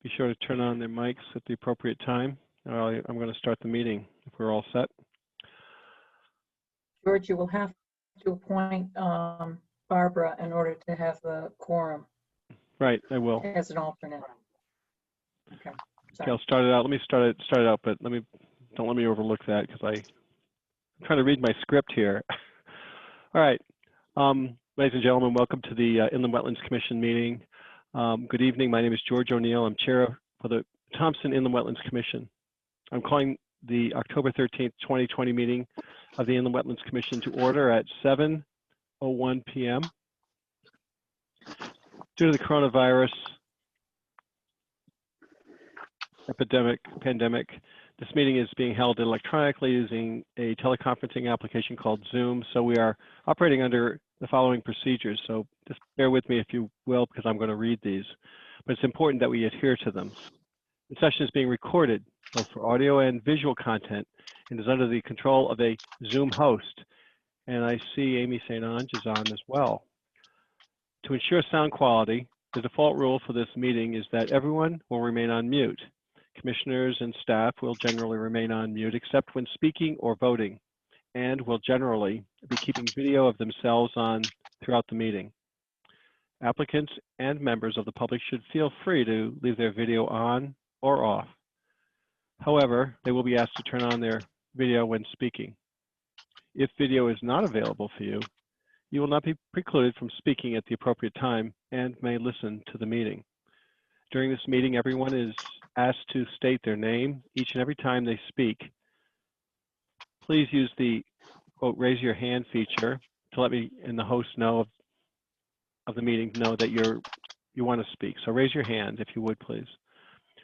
be sure to turn on their mics at the appropriate time. I'm going to start the meeting if we're all set. George, you will have to appoint Barbara in order to have the quorum. Right, I will. As an alternate. Okay. Sorry. Okay, I'll start it out. Let me start it out, but don't let me overlook that because I'm trying to read my script here. All right, ladies and gentlemen, welcome to the Inland Wetlands Commission meeting. Good evening. My name is George O'Neill. I'm chair for the Thompson Inland Wetlands Commission. I'm calling the October 13th, 2020 meeting of the Inland Wetlands Commission to order at 7:01 p.m. Due to the coronavirus pandemic, this meeting is being held electronically using a teleconferencing application called Zoom. So we are operating under the following procedures. So just bear with me if you will, because I'm going to read these, but it's important that we adhere to them. The session is being recorded both for audio and visual content and is under the control of a Zoom host. And I see Amy St. Ange is on as well. To ensure sound quality, the default rule for this meeting is that everyone will remain on mute. Commissioners and staff will generally remain on mute except when speaking or voting, and will generally be keeping video of themselves on throughout the meeting. Applicants and members of the public should feel free to leave their video on or off. However, they will be asked to turn on their video when speaking. If video is not available for you, you will not be precluded from speaking at the appropriate time and may listen to the meeting. During this meeting, everyone is asked to state their name each and every time they speak. Please use the quote, raise your hand feature to let me and the host know of the meeting know that you want to speak. So raise your hand if you would, please.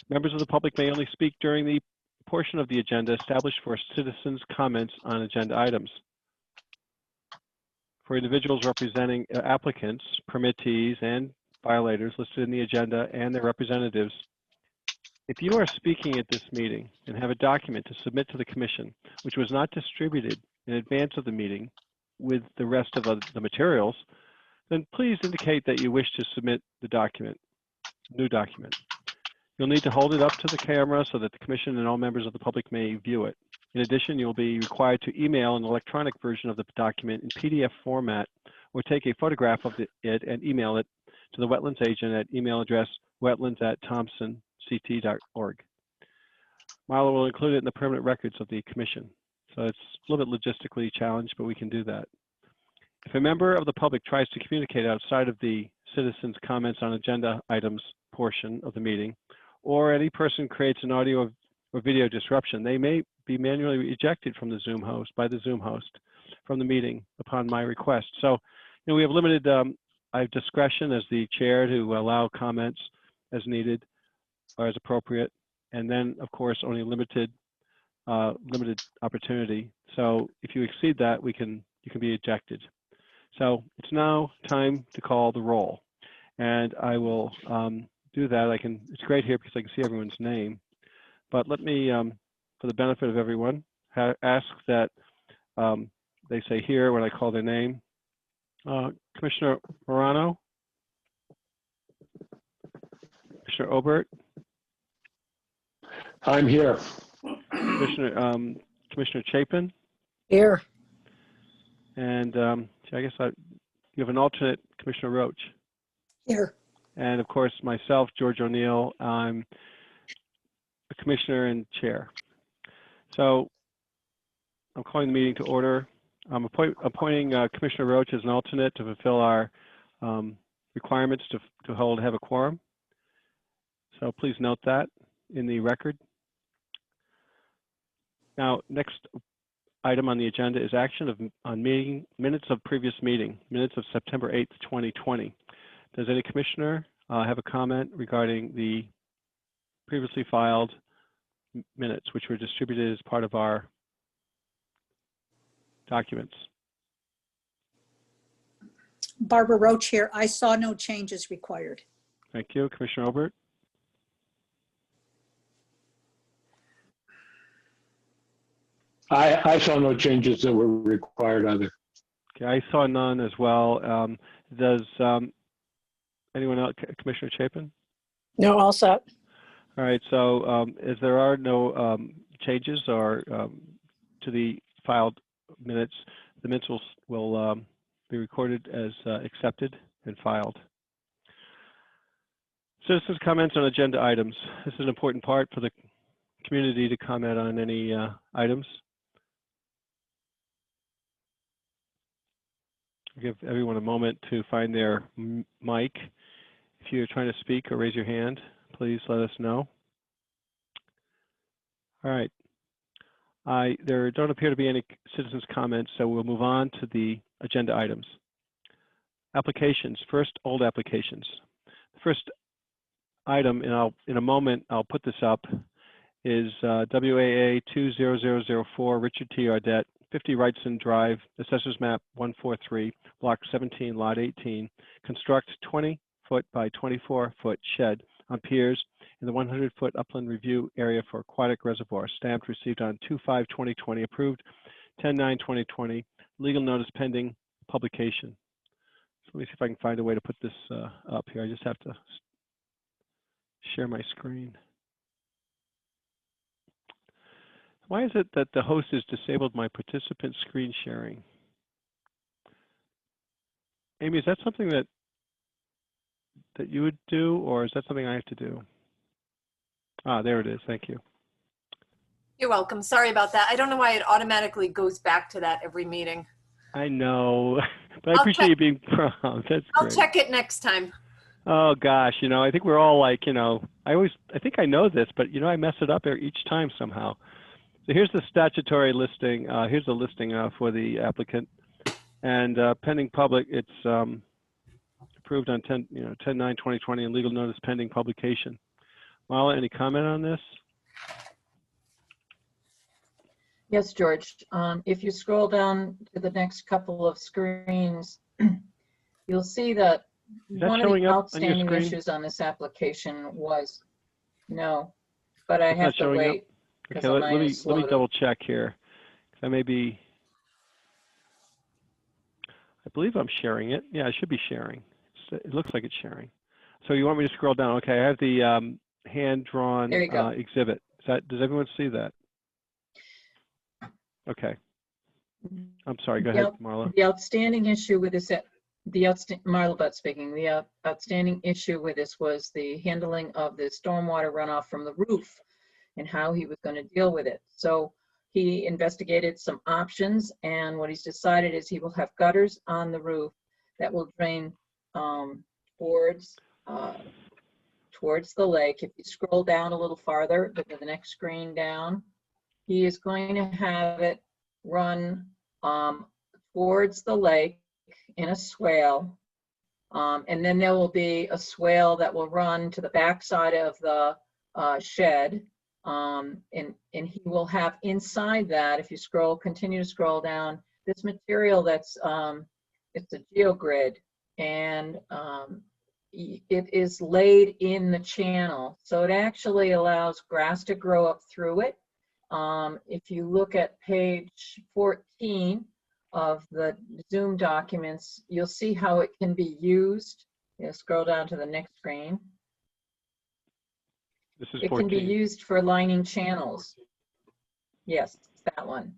Members of the public may only speak during the portion of the agenda established for citizens' comments on agenda items. For individuals representing applicants, permittees, and violators listed in the agenda and their representatives, if you are speaking at this meeting and have a document to submit to the Commission, which was not distributed in advance of the meeting with the rest of the materials, then please indicate that you wish to submit the new document. You'll need to hold it up to the camera so that the Commission and all members of the public may view it. In addition, you'll be required to email an electronic version of the document in PDF format or take a photograph of it and email it to the Wetlands agent at email address wetlands@thompsonct.org. Marla will include it in the permanent records of the Commission. So it's a little bit logistically challenged, but we can do that. If a member of the public tries to communicate outside of the citizens' comments on agenda items portion of the meeting, or any person creates an audio or video disruption, they may be manually ejected from the Zoom host by the Zoom host from the meeting upon my request. So, we have limited I have discretion as the chair to allow comments as needed or as appropriate, and then of course only limited opportunity. So if you exceed that, you can be ejected. So it's now time to call the roll, and I will do that. It's great here because I can see everyone's name, but let me, for the benefit of everyone, ask that they say here when I call their name. Commissioner Morano, Commissioner Obert. I'm here. Commissioner Chapin. Here. And I guess you have an alternate, Commissioner Roach. Here. And of course, myself, George O'Neill. I'm the commissioner and chair. So I'm calling the meeting to order. I'm appointing Commissioner Roach as an alternate to fulfill our requirements to have a quorum. So please note that in the record. Now, next item on the agenda is action on minutes of previous meeting, minutes of September 8th, 2020. Does any commissioner have a comment regarding the previously filed minutes, which were distributed as part of our documents? Barbara Roach here. I saw no changes required. Thank you. Commissioner Obert? I saw no changes that were required either. Okay, I saw none as well. Does anyone else, Commissioner Chapin? No, all set. All right, so as there are no changes or to the filed minutes, the minutes will be recorded as accepted and filed. Citizens' comments on agenda items. This is an important part for the community to comment on any items. I'll give everyone a moment to find their mic. If you're trying to speak or raise your hand, please let us know. All right. There don't appear to be any citizens' comments, so we'll move on to the agenda items. Applications, first old applications. The first item, and in a moment I'll put this up, is WAA 20004 Richard T. Ardette, 50 Wrightson Drive, Assessors Map 143, Block 17, Lot 18. Construct 20-foot by 24-foot shed on piers in the 100-foot upland review area for aquatic reservoir. Stamped, received on 2/5/2020, approved 10/9/2020. Legal notice pending publication. So let me see if I can find a way to put this up here. I just have to share my screen. Why is it that the host has disabled my participant screen sharing? Amy, is that something that you would do, or is that something I have to do? Ah, there it is. Thank you. You're welcome. Sorry about that. I don't know why it automatically goes back to that every meeting. I know, but I appreciate you being prompt. That's I'll great. check it next time. Oh gosh, I think we're all like, I think I know this, but I mess it up each time somehow. So here's the statutory listing. Here's the listing for the applicant, and pending public. It's approved on 10/9/2020, and legal notice pending publication. Marla, any comment on this? Yes, George. If you scroll down to the next couple of screens, you'll see that that one of showing the up on your outstanding screen? issues on this application was, no, but I It's have not to showing up? wait. because Okay, let mine me is slow to- double check here. I believe I'm sharing it. Yeah, I should be sharing. It looks like it's sharing. So you want me to scroll down? Okay, I have the hand-drawn There you go. exhibit. Does everyone see that? Okay. I'm sorry. Go ahead, Marla. The outstanding issue with this, Marla Butt speaking, the outstanding issue with this was the handling of the stormwater runoff from the roof and how he was going to deal with it. So he investigated some options, and what he's decided is he will have gutters on the roof that will drain towards the lake. If you scroll down a little farther, to the next screen down, he is going to have it run towards the lake in a swale. And then there will be a swale that will run to the backside of the shed. And he will have inside that, if you continue to scroll down, this material that's, it's a geogrid, and it is laid in the channel. So it actually allows grass to grow up through it. If you look at page 14 of the Zoom documents, you'll see how it can be used. Scroll down to the next screen. This is It 14. can be used for lining channels. Yes, that one.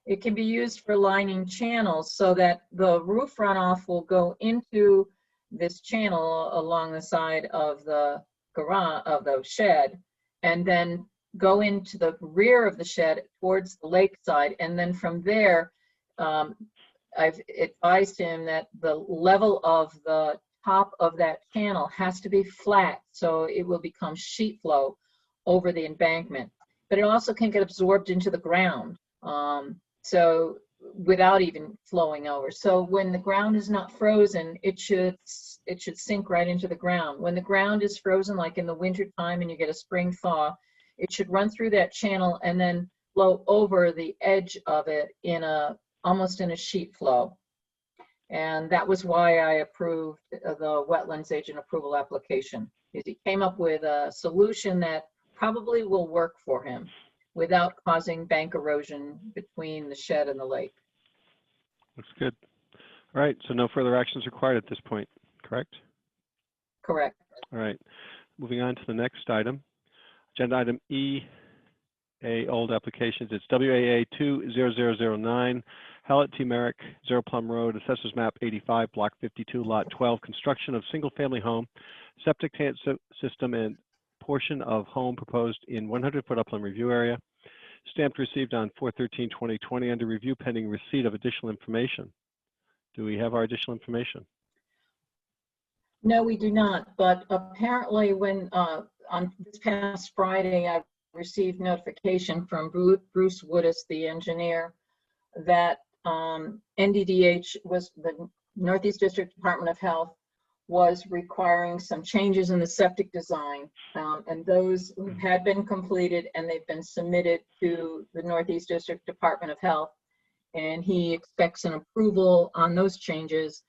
It can be used for lining channels so that the roof runoff will go into this channel along the side of the garage, of the shed, and then go into the rear of the shed towards the lake side. And then from there, I've advised him that the level of the top of that channel has to be flat, so it will become sheet flow over the embankment. But it also can get absorbed into the ground, so without even flowing over. So when the ground is not frozen, it should sink right into the ground. When the ground is frozen, like in the winter time and you get a spring thaw, it should run through that channel and then flow over the edge of it almost in a sheet flow. And that was why I approved the wetlands agent approval application, because he came up with a solution that probably will work for him without causing bank erosion between the shed and the lake. Looks good. All right, so no further actions required at this point, correct? Correct. All right, moving on to the next item. Agenda item E, old applications. It's WAA 20009, Hallett T. Merrick, 0 Plum Road, Assessors Map 85, Block 52, Lot 12, construction of single-family home, septic tank system and portion of home proposed in 100-foot upland review area. Stamped received on 4/13/2020 under review pending receipt of additional information. Do we have our additional information? No, we do not, but apparently when, on this past Friday, I received notification from Bruce Woodis, the engineer, that NDDH was the Northeast District Department of Health was requiring some changes in the septic design, and those had been completed and they've been submitted to the Northeast District Department of Health, and he expects an approval on those changes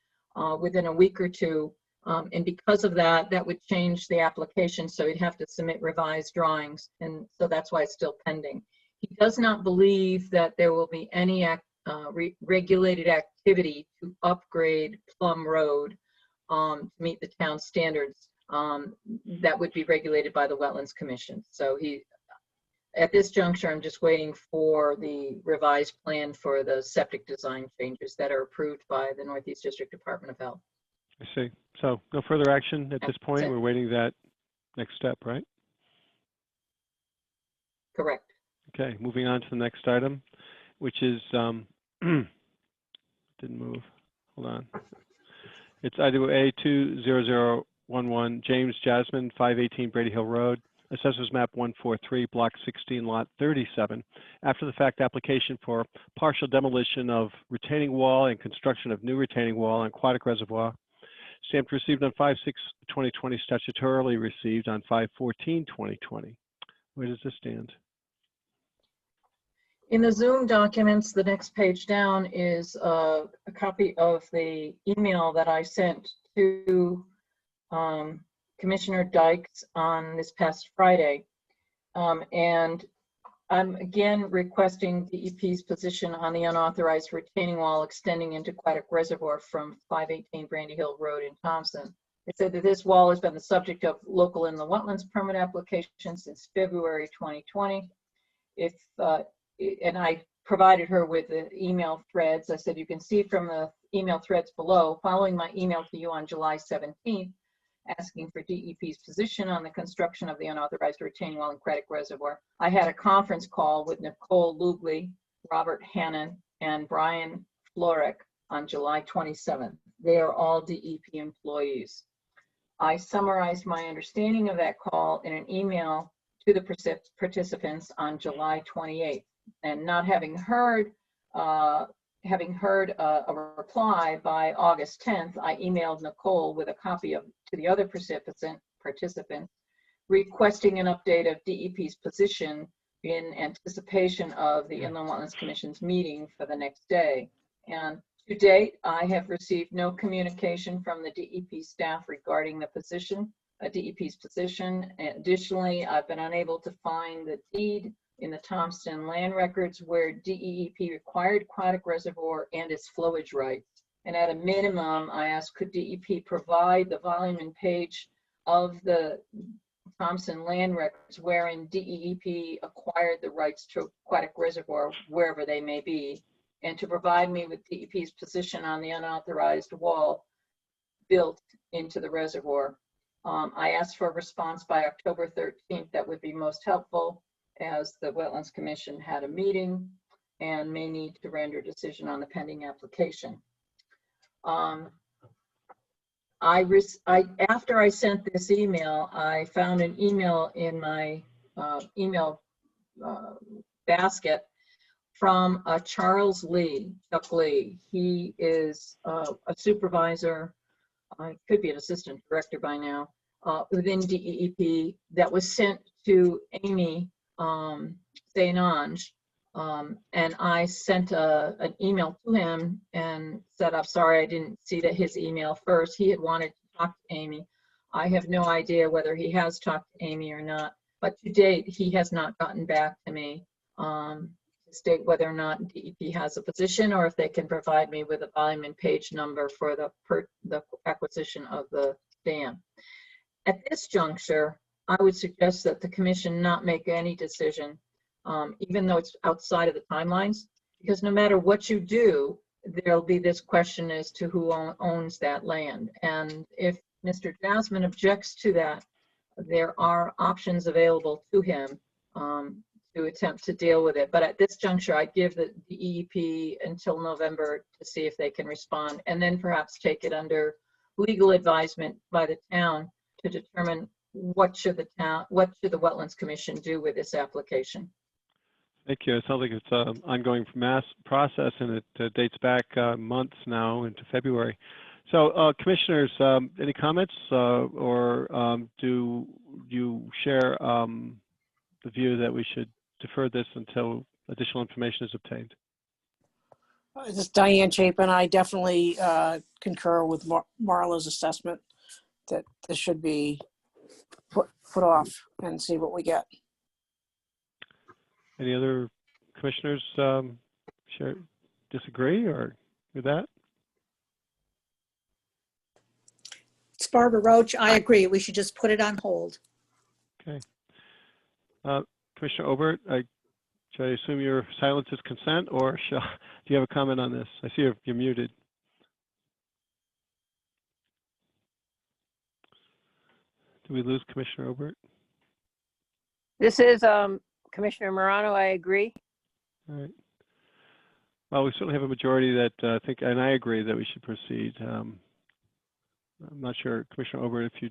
within a week or two. And because of that, that would change the application, so he'd have to submit revised drawings, and so that's why it's still pending. He does not believe that there will be any regulated activity to upgrade Plum Road to meet the town standards that would be regulated by the Wetlands Commission. So at this juncture, I'm just waiting for the revised plan for the septic design changes that are approved by the Northeast District Department of Health. I see. So no further action at this point. That's it. We're waiting that next step, right? Correct. Okay, moving on to the next item, which is, didn't move. Hold on. It's item A 20011, James Jasmine, 518 Brady Hill Road, Assessors Map 143, Block 16, Lot 37. After the fact application for partial demolition of retaining wall and construction of new retaining wall and aquatic reservoir. Stamped received on 5/6/2020, statutorily received on 5/14/2020. Where does this stand? In the Zoom documents, the next page down is a copy of the email that I sent to Commissioner Dykes on this past Friday. And I'm again requesting DEP's position on the unauthorized retaining wall extending into Aquatic Reservoir from 518 Brandy Hill Road in Thompson. It said that this wall has been the subject of local inland wetlands permit application since February 2020. And I provided her with the email threads. I said, you can see from the email threads below, following my email to you on July 17th, asking for DEP's position on the construction of the unauthorized retaining wall in Aquatic Reservoir. I had a conference call with Nicole Lugley, Robert Hannon, and Brian Florek on July 27th. They are all DEP employees. I summarized my understanding of that call in an email to the participants on July 28th. And not having heard a reply by August 10th, I emailed Nicole with a copy to the other participant requesting an update of DEP's position in anticipation of the Inland Wetlands Commission's meeting for the next day. And to date, I have received no communication from the DEP staff regarding the position, DEP's position. Additionally, I've been unable to find the deed in the Thompson land records where DEP required Aquatic Reservoir and its flowage rights. And at a minimum, I asked, could DEP provide the volume and page of the Thompson land records wherein DEP acquired the rights to Aquatic Reservoir, wherever they may be, and to provide me with DEP's position on the unauthorized wall built into the reservoir. I asked for a response by October 13th. That would be most helpful, as the Wetlands Commission had a meeting and may need to render a decision on the pending application. After I sent this email, I found an email in my email basket from Charles Lee, Chuck Lee. He is a supervisor, could be an assistant director by now, within DEP, that was sent to Amy St. Ange, and I sent an email to him and said, I'm sorry, I didn't see his email first. He had wanted to talk to Amy. I have no idea whether he has talked to Amy or not, but to date, he has not gotten back to me to state whether or not DEP has a position or if they can provide me with a volume and page number for the acquisition of the dam. At this juncture, I would suggest that the commission not make any decision, even though it's outside of the timelines, because no matter what you do, there'll be this question as to who owns that land. And if Mr. Jasmine objects to that, there are options available to him to attempt to deal with it. But at this juncture, I'd give the DEP until November to see if they can respond, and then perhaps take it under legal advisement by the town to determine what should the Wetlands Commission do with this application. Thank you. It sounds like it's an ongoing process, and it dates back months now into February. So, commissioners, any comments, or do you share the view that we should defer this until additional information is obtained? This is Diane Chapin. I definitely concur with Marla's assessment that this should be put off and see what we get. Any other commissioners disagree or with that? It's Barbara Roach. I agree. We should just put it on hold. Okay. Commissioner Obert, should I assume your silence is consent, or do you have a comment on this? I see you're muted. Did we lose Commissioner Obert? This is Commissioner Morano. I agree. All right. Well, we certainly have a majority that think, and I agree that we should proceed. I'm not sure, Commissioner Obert, if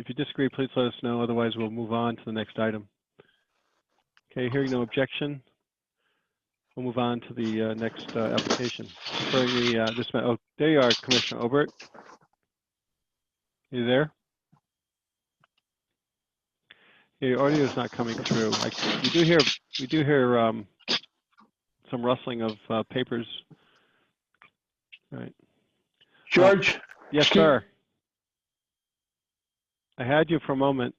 you disagree, please let us know. Otherwise, we'll move on to the next item. Okay, hearing no objection, we'll move on to the next application. Oh, there you are, Commissioner Obert. You there? Your audio is not coming through. We do hear some rustling of papers. All right. George? Yes, sir. I had you for a moment.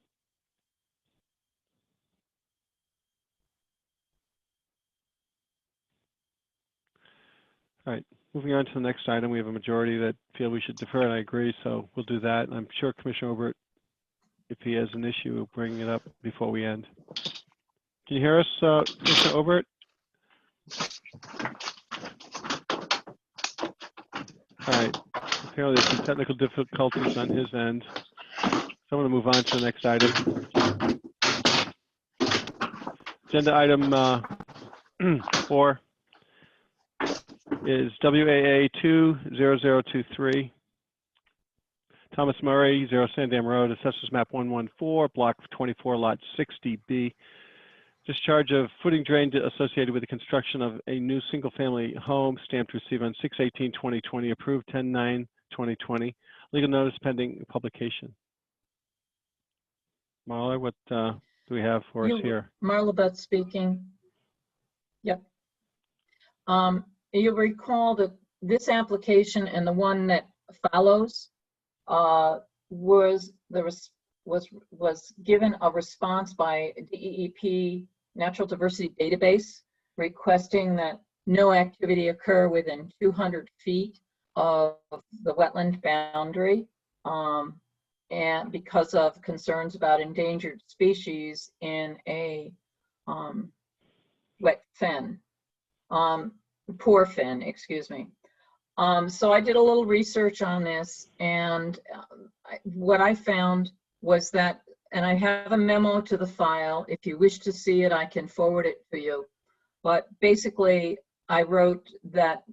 All right, moving on to the next item, we have a majority that feel we should defer, and I agree, so we'll do that. I'm sure Commissioner Obert, if he has an issue, will bring it up before we end. Can you hear us, Commissioner Obert? All right, apparently there's some technical difficulties on his end. So I'm going to move on to the next item. Agenda item 4 is WAA 20023. Thomas Murray, 0 Sandam Road, Assessors Map 114, Block 24, Lot 60B. Discharge of footing drain associated with the construction of a new single-family home, stamped receive on 6/18/2020, approved 10/9/2020. Legal notice pending publication. Marla, what do we have for us here? Marla Beth speaking. Yep. You'll recall that this application and the one that follows was given a response by DEP Natural Diversity Database requesting that no activity occur within 200 feet of the wetland boundary, and because of concerns about endangered species in a wet fen. Poor fen, excuse me. So I did a little research on this, and what I found was that, and I have a memo to the file. If you wish to see it, I can forward it to you. But basically, I wrote that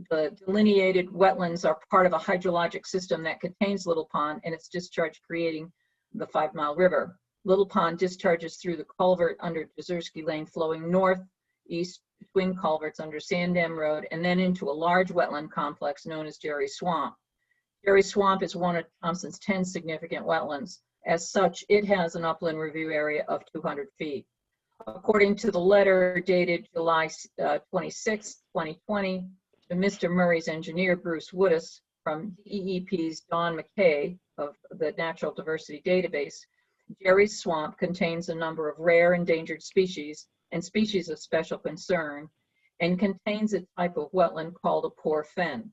the delineated wetlands are part of a hydrologic system that contains Little Pond and its discharge creating the 5 Mile River. Little Pond discharges through the culvert under Jezersky Lane, flowing northeast between culverts under Sandam Road, and then into a large wetland complex known as Jerry Swamp. Jerry Swamp is one of Thompson's 10 significant wetlands. As such, it has an upland review area of 200 feet. According to the letter dated July 26, 2020, to Mr. Murray's engineer, Bruce Woodis, from DEP's Don McKay of the Natural Diversity Database, Jerry's Swamp contains a number of rare endangered species and species of special concern, and contains a type of wetland called a poor fen.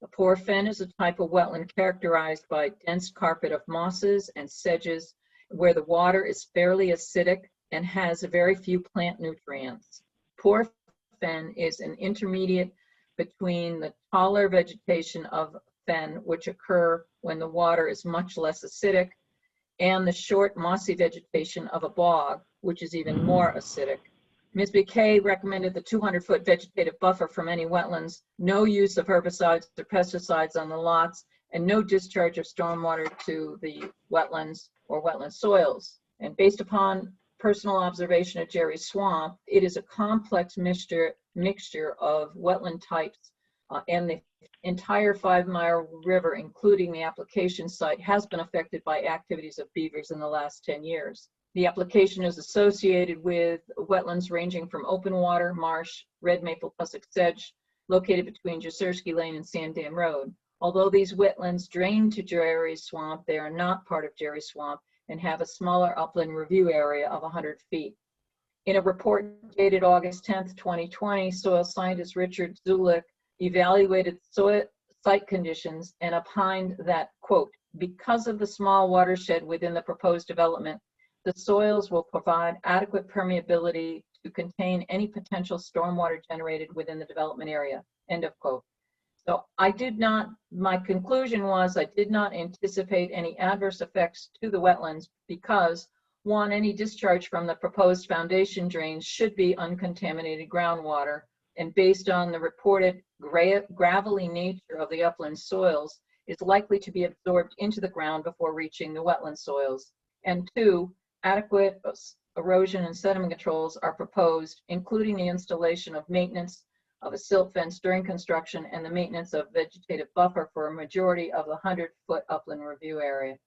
A poor fen is a type of wetland characterized by dense carpet of mosses and sedges where the water is fairly acidic and has very few plant nutrients. Poor fen is an intermediate between the taller vegetation of fen, which occur when the water is much less acidic, and the short mossy vegetation of a bog, which is even more acidic. Ms. McKay recommended the 200-foot vegetative buffer from any wetlands, no use of herbicides or pesticides on the lots, and no discharge of stormwater to the wetlands or wetland soils. And based upon personal observation at Jerry Swamp, it is a complex mixture of wetland types, and the entire 5 Mile River, including the application site, has been affected by activities of beavers in the last 10 years. The application is associated with wetlands ranging from open water, marsh, red maple tussock sedge, located between Jasirsky Lane and Sand Dam Road. Although these wetlands drain to Jerry Swamp, they are not part of Jerry Swamp and have a smaller upland review area of 100 feet. In a report dated August 10th, 2020, soil scientist Richard Zulik evaluated soil site conditions and opined that, quote, because of the small watershed within the proposed development, the soils will provide adequate permeability to contain any potential stormwater generated within the development area, end of quote. So my conclusion was I did not anticipate any adverse effects to the wetlands because, one, any discharge from the proposed foundation drains should be uncontaminated groundwater, and based on the reported gravelly nature of the upland soils, is likely to be absorbed into the ground before reaching the wetland soils. And two, adequate erosion and sediment controls are proposed, including the installation of maintenance of a silt fence during construction and the maintenance of vegetative buffer for a majority of the 100-foot upland review area.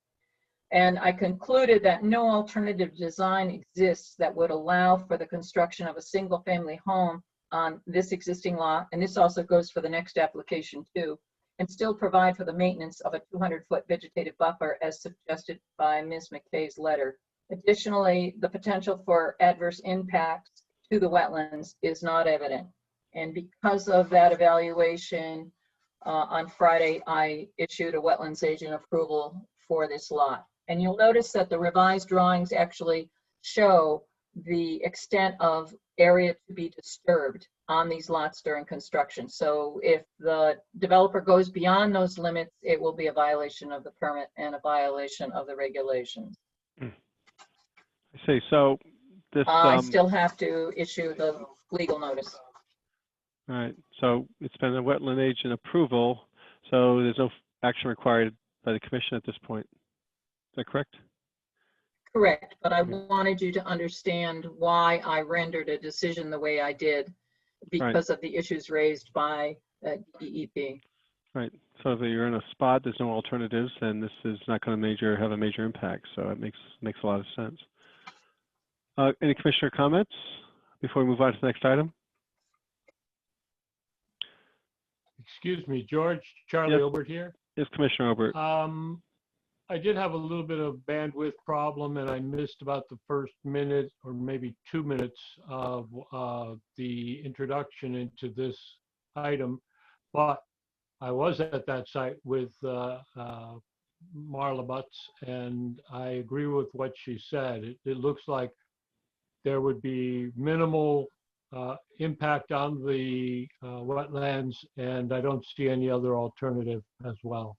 And I concluded that no alternative design exists that would allow for the construction of a single-family home on this existing lot, and this also goes for the next application too, and still provide for the maintenance of a 200-foot vegetative buffer as suggested by Ms. McKay's letter. Additionally, the potential for adverse impacts to the wetlands is not evident. And because of that evaluation, on Friday, I issued a wetlands agent approval for this lot. And you'll notice that the revised drawings actually show the extent of area to be disturbed on these lots during construction. So if the developer goes beyond those limits, it will be a violation of the permit and a violation of the regulations. I see. So this, I still have to issue the legal notice. all right. So it's been a wetland agent approval. So there's no action required by the commission at this point. Is that correct? Correct, but I wanted you to understand why I rendered a decision the way I did because of the issues raised by DEP. Right. So if you're in a spot, there's no alternatives, and this is not going to have a major impact. So it makes a lot of sense. Any commissioner comments before we move on to the next item? Excuse me, George, Charlie Yes. Obert here. Yes, Commissioner Obert. I did have a little bit of bandwidth problem and I missed about the first minute or maybe 2 minutes of the introduction into this item, but I was at that site with Marla Butts and I agree with what she said. It looks like there would be minimal impact on the wetlands, and I don't see any other alternative as well.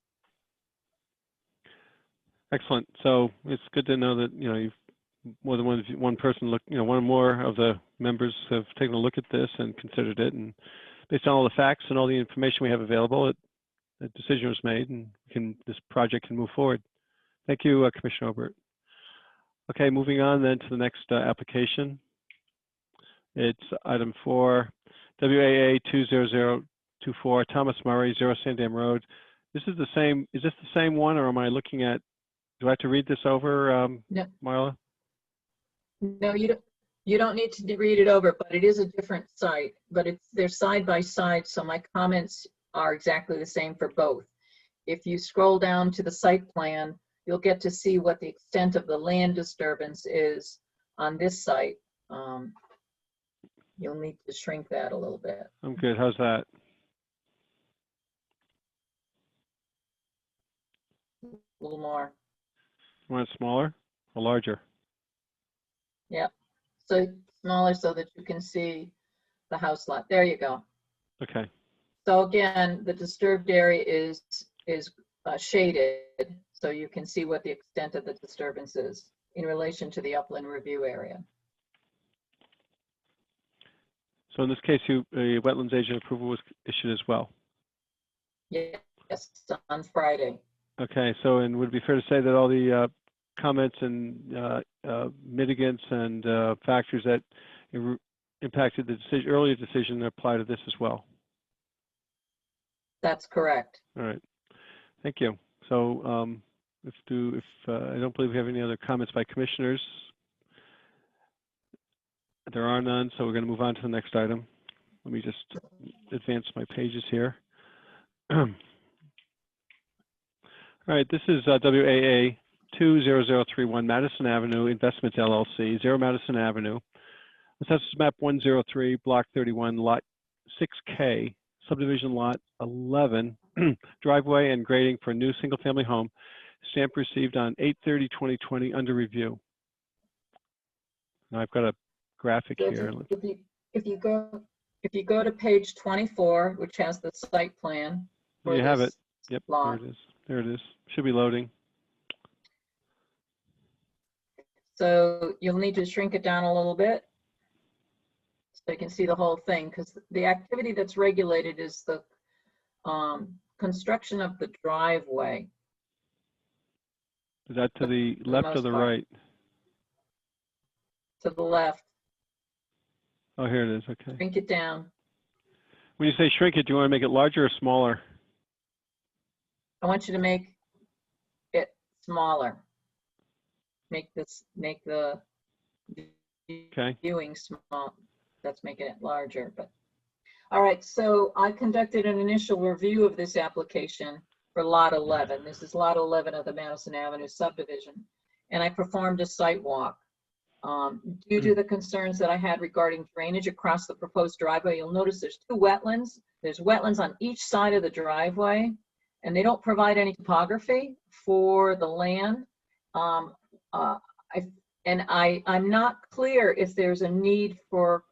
Excellent. So it's good to know that, you've more than one person look, one or more of the members have taken a look at this and considered it, and based on all the facts and all the information we have available, a decision was made, and this project can move forward. Thank you, Commissioner Obert. Okay, moving on then to the next application. It's item 4, WAA 20024, Thomas Murray, 0 Sandam Road. Is this the same one, or am I looking at, do I have to read this over, No. Marla? No, you don't need to read it over, but it is a different site, but they're side by side, so my comments are exactly the same for both. If you scroll down to the site plan, you'll get to see what the extent of the land disturbance is on this site. You'll need to shrink that a little bit. I'm good. How's that? A little more. You want it smaller? or larger. Yep. So smaller so that you can see the house lot. There you go. Okay. So again, the disturbed area is shaded, so you can see what the extent of the disturbance is in relation to the upland review area. So in this case, a wetlands agent approval was issued as well. Yes, on Friday. Okay, so, and would it be fair to say that all the comments and mitigants and factors that impacted the earlier decision apply to this as well? That's correct. All right, thank you. So I don't believe we have any other comments by commissioners. There are none, so we're going to move on to the next item. Let me just advance my pages here. All right, this is WAA 20031 Madison Avenue Investments LLC, 0 Madison Avenue. Assessors map 103, block 31, lot 6K, subdivision lot 11, driveway and grading for a new single-family home. Stamp received on 8/30/2020, under review. Now I've got a graphic So here. if you go to page 24, which has the site plan for You have it. this Yep, lot. there it is. There it is. Should be loading. So you'll need to shrink it down a little bit so you can see the whole thing, because the activity that's regulated is the construction of the driveway. Is that to the left or most the part. right? To the left, Oh, here it is. Okay. shrink it down. When you say shrink it, do you want to make it larger or smaller? I want you to make it smaller. Make the Okay. viewing small. That's making it larger, but. All right, so I conducted an initial review of this application for lot 11. This is lot 11 of the Madison Avenue subdivision. And I performed a site walk. Due to the concerns that I had regarding drainage across the proposed driveway, you'll notice there's two wetlands. There's wetlands on each side of the driveway, and they don't provide any topography for the land. I'm not clear if there's a need for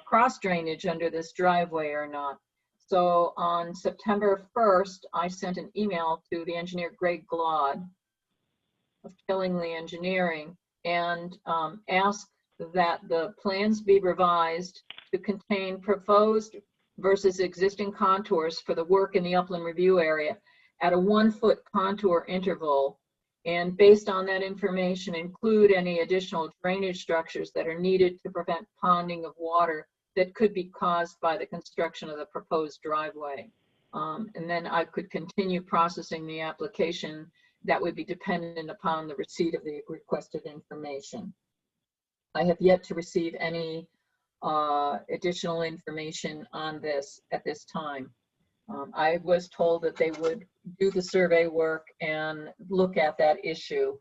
cross drainage under this driveway or not. So on September 1st, I sent an email to the engineer Greg Glaude of Killingly Engineering and asked that the plans be revised to contain proposed versus existing contours for the work in the upland review area at a 1-foot contour interval. And based on that information, include any additional drainage structures that are needed to prevent ponding of water that could be caused by the construction of the proposed driveway. And then I could continue processing the application that would be dependent upon the receipt of the requested information. I have yet to receive any additional information on this at this time. I was told that they would do the survey work and look at that issue.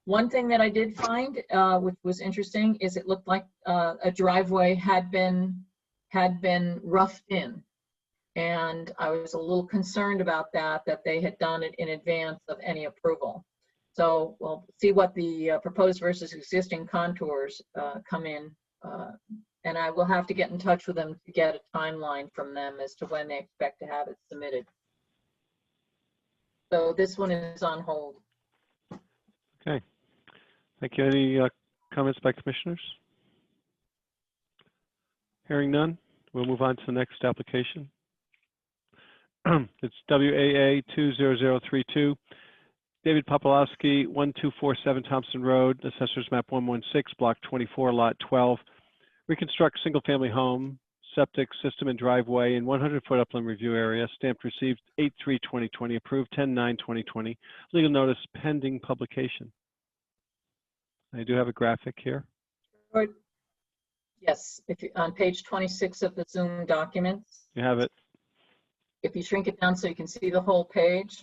One thing that I did find, which was interesting, is it looked like a driveway had been roughed in. And I was a little concerned about that they had done it in advance of any approval. So we'll see what the proposed versus existing contours come in. And I will have to get in touch with them to get a timeline from them as to when they expect to have it submitted. So this one is on hold. Okay. Thank you. Any comments by commissioners? Hearing none, we'll move on to the next application. It's WAA 20032. David Popolowski, 1247 Thompson Road, Assessors Map 116, Block 24, Lot 12. Reconstruct single-family home, septic system and driveway in 100-foot upland review area. Stamped received 8/3/2020, approved 10/9/2020. Legal notice pending publication. I do have a graphic here. Yes, if you, on page 26 of the Zoom documents, You have it. if you shrink it down so you can see the whole page.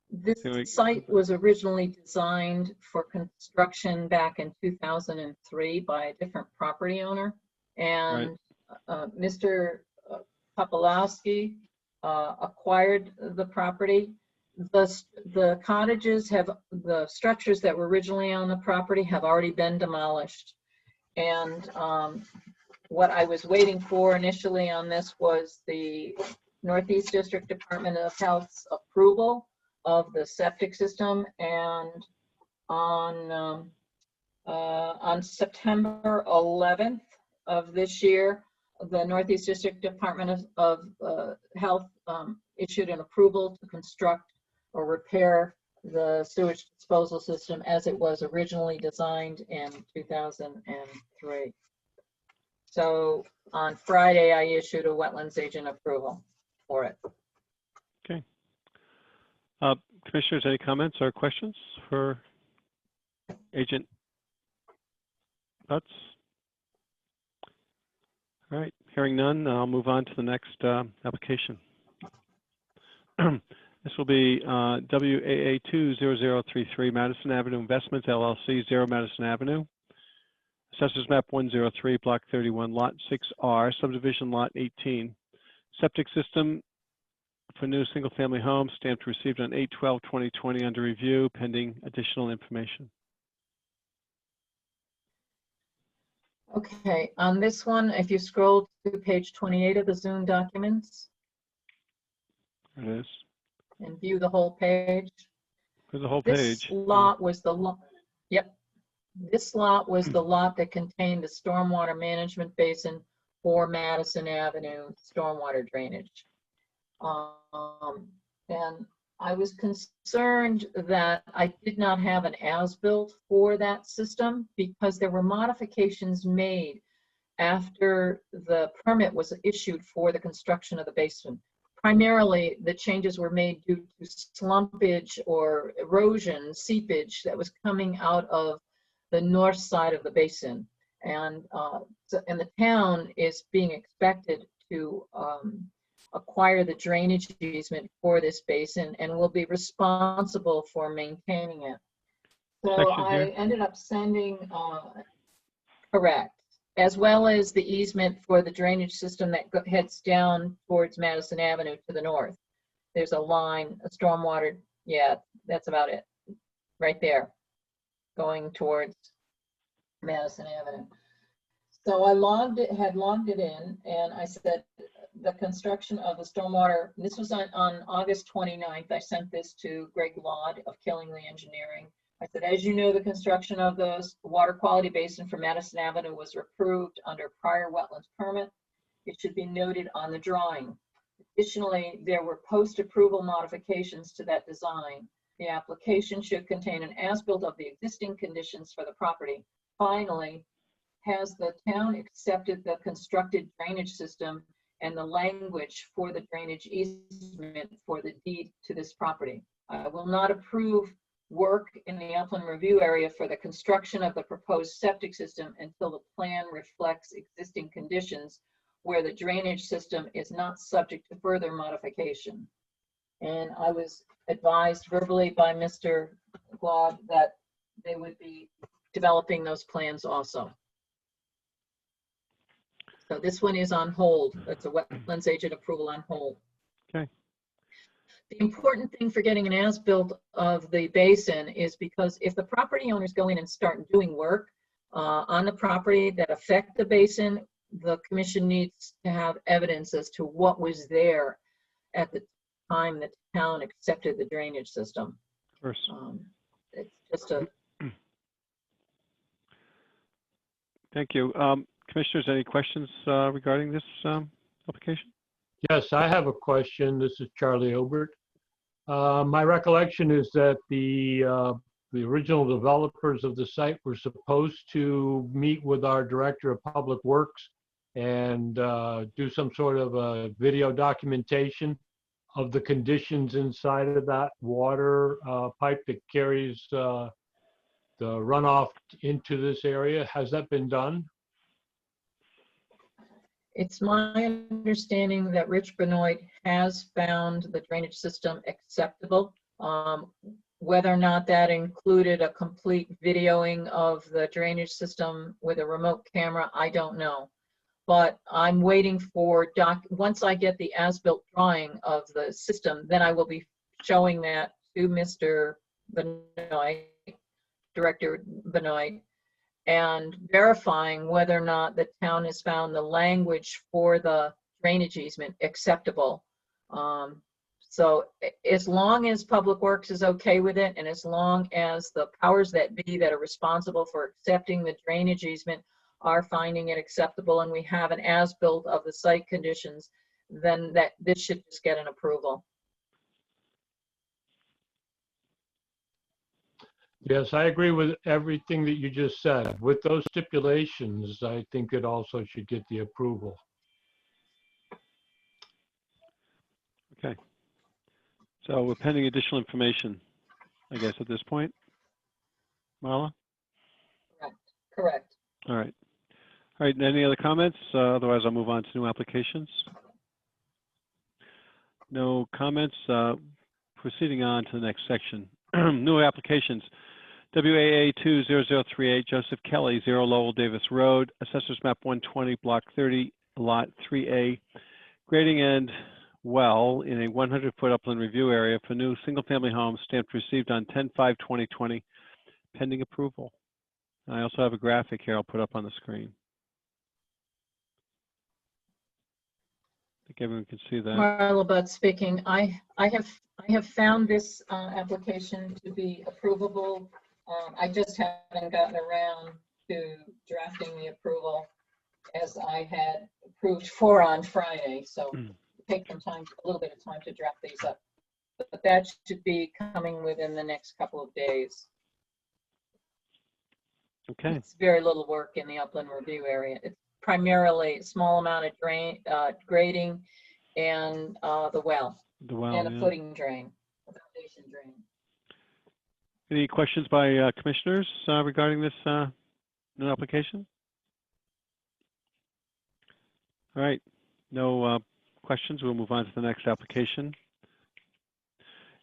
This site was originally designed for construction back in 2003 by a different property owner. And Mr. Popolowski acquired the property. The cottages the structures that were originally on the property have already been demolished. And what I was waiting for initially on this was the Northeast District Department of Health's approval of the septic system. And on September 11th of this year, the Northeast District Department of Health issued an approval to construct or repair the sewage disposal system as it was originally designed in 2003. So on Friday, I issued a wetlands agent approval for it. Okay. Commissioners, any comments or questions for Agent Butts? All right, hearing none, I'll move on to the next application. This will be WAA 20033 Madison Avenue Investments LLC, 0 Madison Avenue. Assessors map 103, block 31, lot 6R, subdivision lot 18. Septic system for new single-family home, stamped received on 8/12/2020, under review, pending additional information. Okay, on this one, if you scroll to page 28 of the Zoom documents There it is. and view the whole page. There's a whole This page. lot was the lot, yep. This lot was the lot that contained the stormwater management basin for Madison Avenue stormwater drainage. And I was concerned that I did not have an as-built for that system because there were modifications made after the permit was issued for the construction of the basin. Primarily, the changes were made due to slumpage or erosion, seepage that was coming out of the north side of the basin. And the town is being expected to acquire the drainage easement for this basin and will be responsible for maintaining it. So Section I here. ended up sending, correct, as well as the easement for the drainage system that heads down towards Madison Avenue to the north. There's a line, a stormwater, yeah, that's about it, right there, going towards Madison Avenue. So I had logged it in, and I said the construction of the stormwater, this was on August 29th, I sent this to Greg Laud of Killingly Engineering. I said, as you know, the construction of the water quality basin for Madison Avenue was approved under prior wetlands permit. It should be noted on the drawing. Additionally, there were post-approval modifications to that design. The application should contain an as-built of the existing conditions for the property. Finally, has the town accepted the constructed drainage system and the language for the drainage easement for the deed to this property? I will not approve work in the upland review area for the construction of the proposed septic system until the plan reflects existing conditions where the drainage system is not subject to further modification. And I was advised verbally by Mr. Glaud that they would be developing those plans also. So this one is on hold. That's a wetlands agent approval on hold. Okay. The important thing for getting an as-built of the basin is because if the property owners go in and start doing work on the property that affect the basin, the commission needs to have evidence as to what was there at the time the town accepted the drainage system. Of course. It's just a... Thank you. Commissioners, any questions regarding this application? Yes, I have a question. This is Charlie Obert. My recollection is that the original developers of the site were supposed to meet with our Director of Public Works and do some sort of a video documentation of the conditions inside of that water pipe that carries the runoff into this area. Has that been done? It's my understanding that Rich Benoit has found the drainage system acceptable. Whether or not that included a complete videoing of the drainage system with a remote camera, I don't know. But I'm waiting for once I get the as-built drawing of the system, then I will be showing that to Mr. Benoit, Director Benoit, and verifying whether or not the town has found the language for the drainage easement acceptable. So as long as Public Works is okay with it, and as long as the powers that be that are responsible for accepting the drainage easement are finding it acceptable, and we have an as-built of the site conditions, then this should just get an approval. Yes, I agree with everything that you just said. With those stipulations, I think it also should get the approval. Okay. So we're pending additional information, I guess, at this point. Marla? Correct. All right. All right, any other comments? Otherwise, I'll move on to new applications. No comments. Proceeding on to the next section. New applications. WAA 20038, Joseph Kelly, 0 Lowell Davis Road, Assessors Map 120, Block 30, Lot 3A, grading and well in a 100-foot upland review area for new single-family homes stamped received on 10/5/2020, pending approval. I also have a graphic here I'll put up on the screen. I think everyone can see that. Marla Butt speaking. I have found this application to be approvable. I just haven't gotten around to drafting the approval as I had approved for on Friday. So take some time, a little bit of time to draft these up. But that should be coming within the next couple of days. Okay. It's very little work in the upland review area. It's primarily a small amount of grading and the well. The well, And a yeah. footing drain, a foundation drain. Any questions by commissioners regarding this new application? All right, no questions. We'll move on to the next application.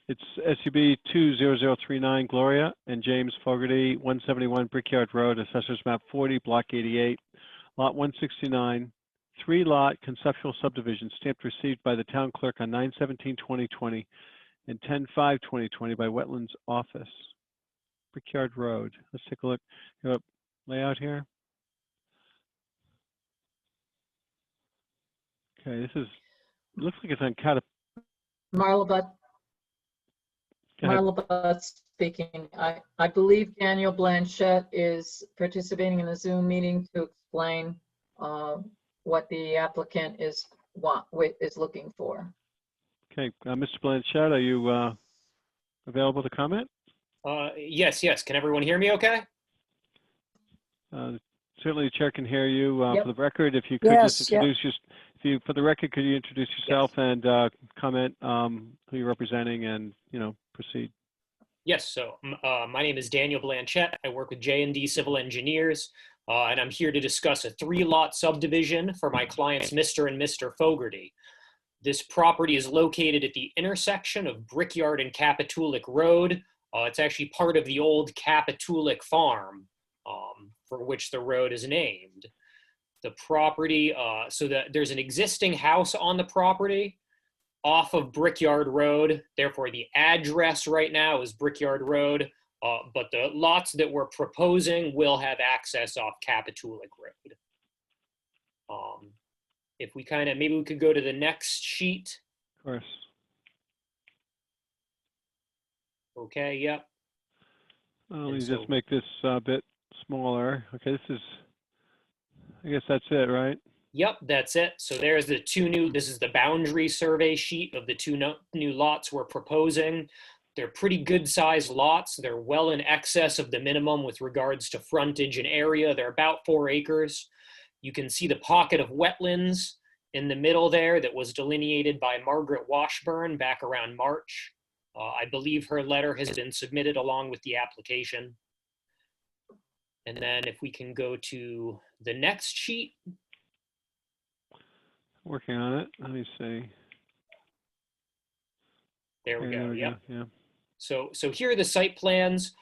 It's SUB 20039, Gloria and James Fogarty, 171 Brickyard Road, Assessors Map 40, Block 88, Lot 169, 3-lot conceptual subdivision stamped received by the town clerk on 9/17/2020 and 10/5/2020 by Wetlands Office. Brickyard Road. Let's take a look. You have a layout here. Okay, this is, it looks like it's on Marla Butt speaking. I believe Daniel Blanchette is participating in the Zoom meeting to explain what the applicant is looking for. Okay, Mr. Blanchett, are you available to comment? Yes. Can everyone hear me okay? Certainly the chair can hear you. Yep. For the record, if you could Yes, just yep. introduce for the record, could you introduce yourself and comment who you're representing and, proceed. Yes, so my name is Daniel Blanchette. I work with J&D Civil Engineers, and I'm here to discuss a 3-lot subdivision for my clients, Mr. and Mr. Fogarty. This property is located at the intersection of Brickyard and Capitulic Road. It's actually part of the old Capitulic Farm, for which the road is named. The property, there's an existing house on the property off of Brickyard Road. Therefore, the address right now is Brickyard Road, but the lots that we're proposing will have access off Capitulic Road. If we maybe we could go to the next sheet. Of course. Okay, yep. Let me so- just make this a bit smaller. Okay, I guess that's it, right? Yep, that's it. So there's the this is the boundary survey sheet of the two new lots we're proposing. They're pretty good sized lots. They're well in excess of the minimum with regards to frontage and area. They're about 4 acres. You can see the pocket of wetlands in the middle there that was delineated by Margaret Washburn back around March. I believe her letter has been submitted along with the application. And then if we can go to the next sheet. Working on it. Let me see. There we Okay, go. there Yep. Yeah. So here are the site plans.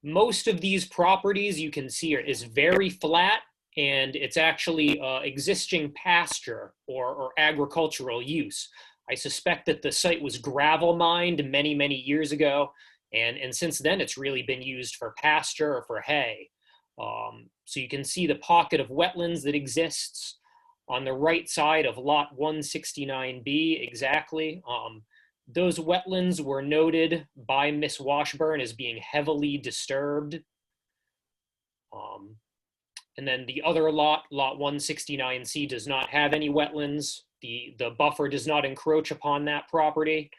Most of these properties you can see is very flat, and it's actually existing pasture or agricultural use. I suspect that the site was gravel mined many, many years ago, and since then it's really been used for pasture or for hay. So you can see the pocket of wetlands that exists on the right side of lot 169B exactly. Those wetlands were noted by Miss Washburn as being heavily disturbed. And then the other lot, lot 169C, does not have any wetlands. The buffer does not encroach upon that property.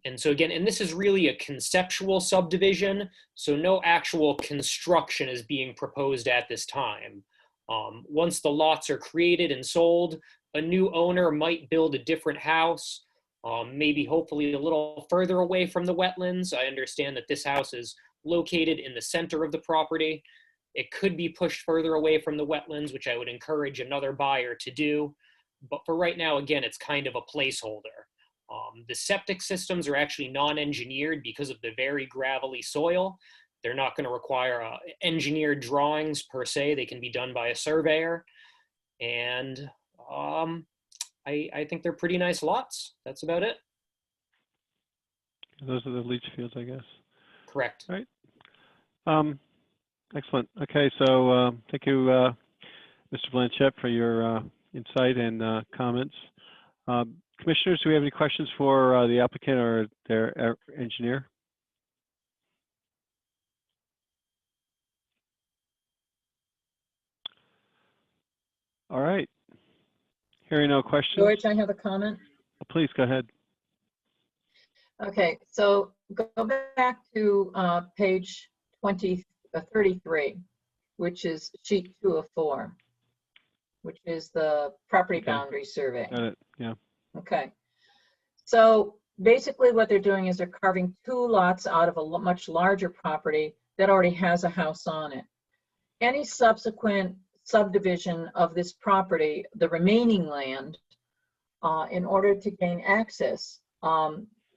And so again, and this is really a conceptual subdivision, so no actual construction is being proposed at this time. Once the lots are created and sold, a new owner might build a different house, maybe hopefully a little further away from the wetlands. I understand that this house is located in the center of the property. It could be pushed further away from the wetlands, which I would encourage another buyer to do. But for right now, again, it's kind of a placeholder. The septic systems are actually non-engineered because of the very gravelly soil. They're not going to require engineered drawings per se. They can be done by a surveyor. And I think they're pretty nice lots. That's about it. Those are the leach fields, I guess. Correct. All right. Excellent. Okay, so thank you, Mr. Blanchette, for your insight and comments. Commissioners, do we have any questions for the applicant or their engineer? All right. Hearing no questions. George, I have a comment. Please go ahead. Okay, so go back to page 33, which is sheet 2 of 4, which is the property Okay. boundary survey. Got it. Yeah. Okay. So basically what they're doing is they're carving 2 lots out of a much larger property that already has a house on it. Any subsequent subdivision of this property, the remaining land, in order to gain access,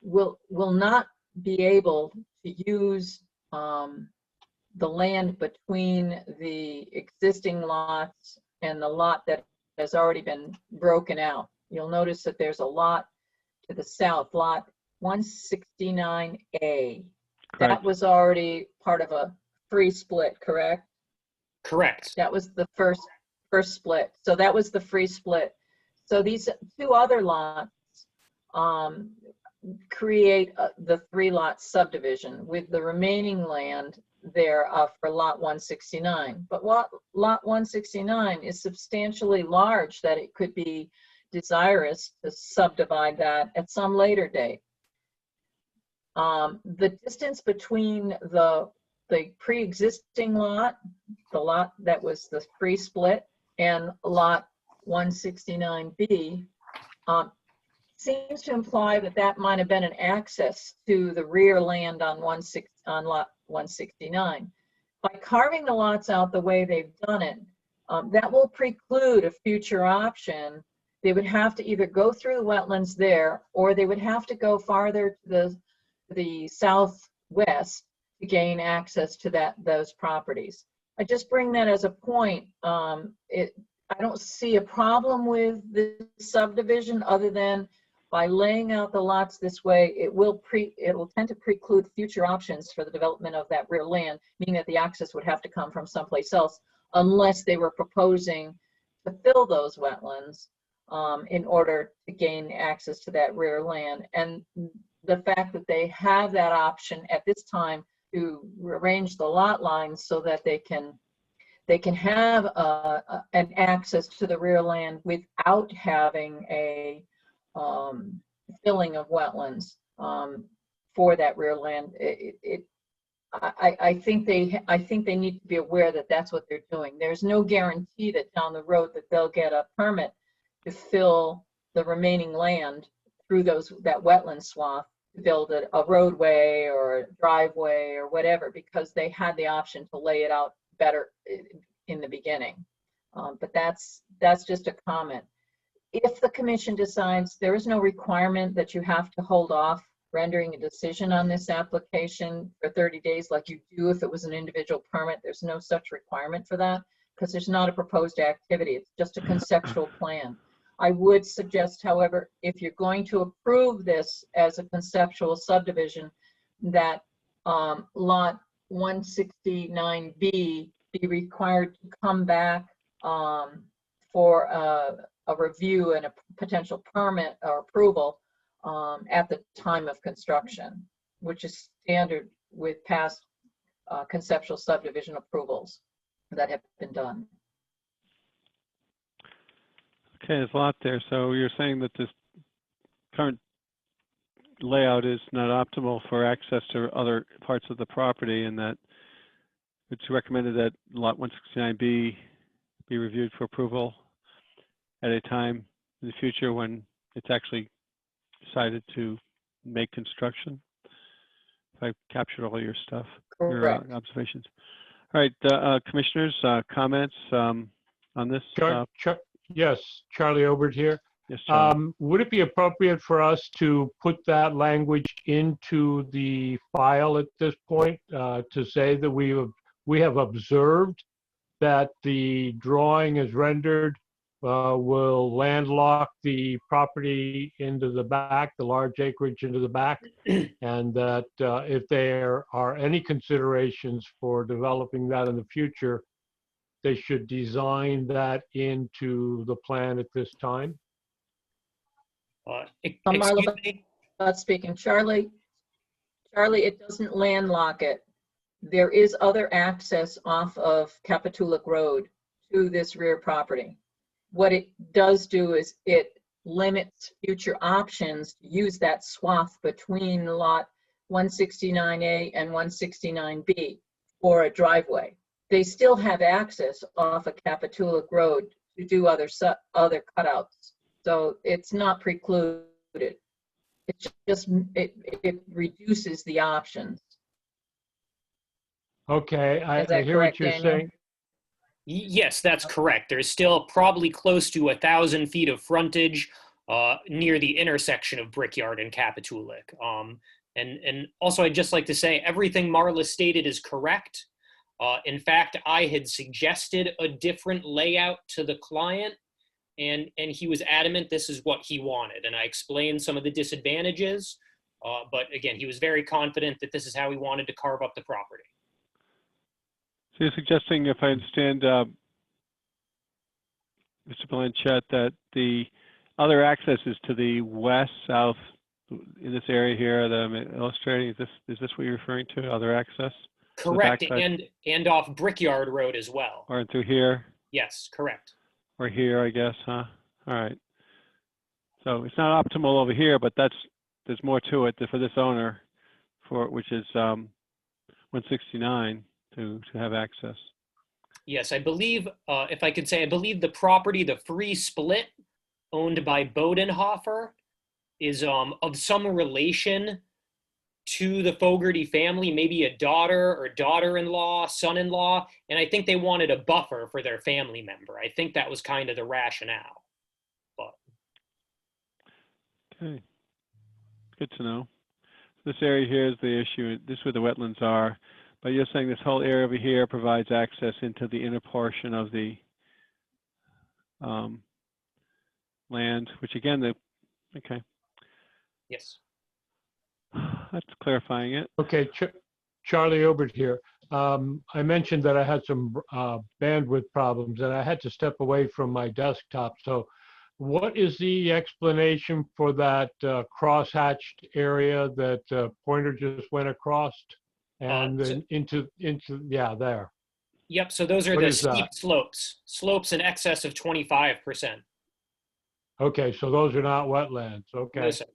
will not be able to use the land between the existing lots and the lot that has already been broken out. You'll notice that there's a lot to the south, lot 169A. That Correct. was already part of a free split, correct? Correct. That was the first split. So that was the free split. So these 2 other lots create the 3-lot subdivision with the remaining land there for lot 169. But lot 169 is substantially large that it could be desirous to subdivide that at some later date. The distance between the pre-existing lot, the lot that was the free split, and lot 169B seems to imply that that might have been an access to the rear land on lot 169. By carving the lots out the way they've done it, that will preclude a future option. They would have to either go through the wetlands there, or they would have to go farther to the southwest to gain access to those properties. I just bring that as a point. I don't see a problem with the subdivision other than by laying out the lots this way, it will tend to preclude future options for the development of that rear land, meaning that the access would have to come from someplace else unless they were proposing to fill those wetlands in order to gain access to that rear land. And the fact that they have that option at this time to arrange the lot lines so that they can have an access to the rear land without having a filling of wetlands for that rear land. I think they need to be aware that that's what they're doing. There's no guarantee that down the road that they'll get a permit to fill the remaining land through that wetland swath to build a roadway or a driveway or whatever, because they had the option to lay it out better in the beginning. But that's just a comment. If the commission decides there is no requirement that you have to hold off rendering a decision on this application for 30 days like you do if it was an individual permit, there's no such requirement for that because there's not a proposed activity. It's just a conceptual plan. I would suggest, however, if you're going to approve this as a conceptual subdivision, that lot 169B be required to come back for a review and a potential permit or approval at the time of construction, which is standard with past conceptual subdivision approvals that have been done. Okay, there's a lot there. So you're saying that this current layout is not optimal for access to other parts of the property, and that it's recommended that lot 169B be reviewed for approval at a time in the future when it's actually decided to make construction. If I captured all your stuff, Correct. your observations. All right, commissioners, comments on this? Yes, Charlie Obert here. Yes, Charlie. Would it be appropriate for us to put that language into the file at this point to say that we have observed that the drawing is rendered will landlock the property into the back, the large acreage into the back, and that if there are any considerations for developing that in the future, they should design that into the plan at this time? Marla, Excuse me? speaking. Charlie, it doesn't landlock it. There is other access off of Capitulic Road to this rear property. What it does do is it limits future options to use that swath between lot 169A and 169B for a driveway. They still have access off of Capitulic Road to do other cutouts. So it's not precluded. It's just, it reduces the options. Okay, I Is that hear what correct, you're Daniel? saying. Yes, that's correct. There's still probably close to 1,000 feet of frontage near the intersection of Brickyard and Capitulic. And also, I'd just like to say everything Marla stated is correct. In fact, I had suggested a different layout to the client, and he was adamant this is what he wanted. And I explained some of the disadvantages, but again, he was very confident that this is how he wanted to carve up the property. So you're suggesting, if I understand, Mr. Blanchett, that the other access is to the west, south, in this area here that I'm illustrating. Is this what you're referring to? Other access? Correct, and off Brickyard Road as well. Or through here? Yes, correct. Or here, I guess, huh? All right. So it's not optimal over here, but there's more to it for this owner, which is 169 to have access. Yes, I believe, if I could say, I believe the property, the free split owned by Bodenhofer, is of some relation to the Fogarty family, maybe a daughter or daughter-in-law, son-in-law, and I think they wanted a buffer for their family member. I think that was kind of the rationale. But okay, good to know. This area here is the issue. This is where the wetlands are, but you're saying this whole area over here provides access into the inner portion of the land, which again, okay. yes. That's clarifying it. Okay, Charlie Obert here. I mentioned that I had some bandwidth problems and I had to step away from my desktop. So what is the explanation for that cross-hatched area that Pointer just went across and then into yeah, there? Yep, so those are What the is steep that? slopes in excess of 25%. Okay, so those are not wetlands. Okay, No, sir.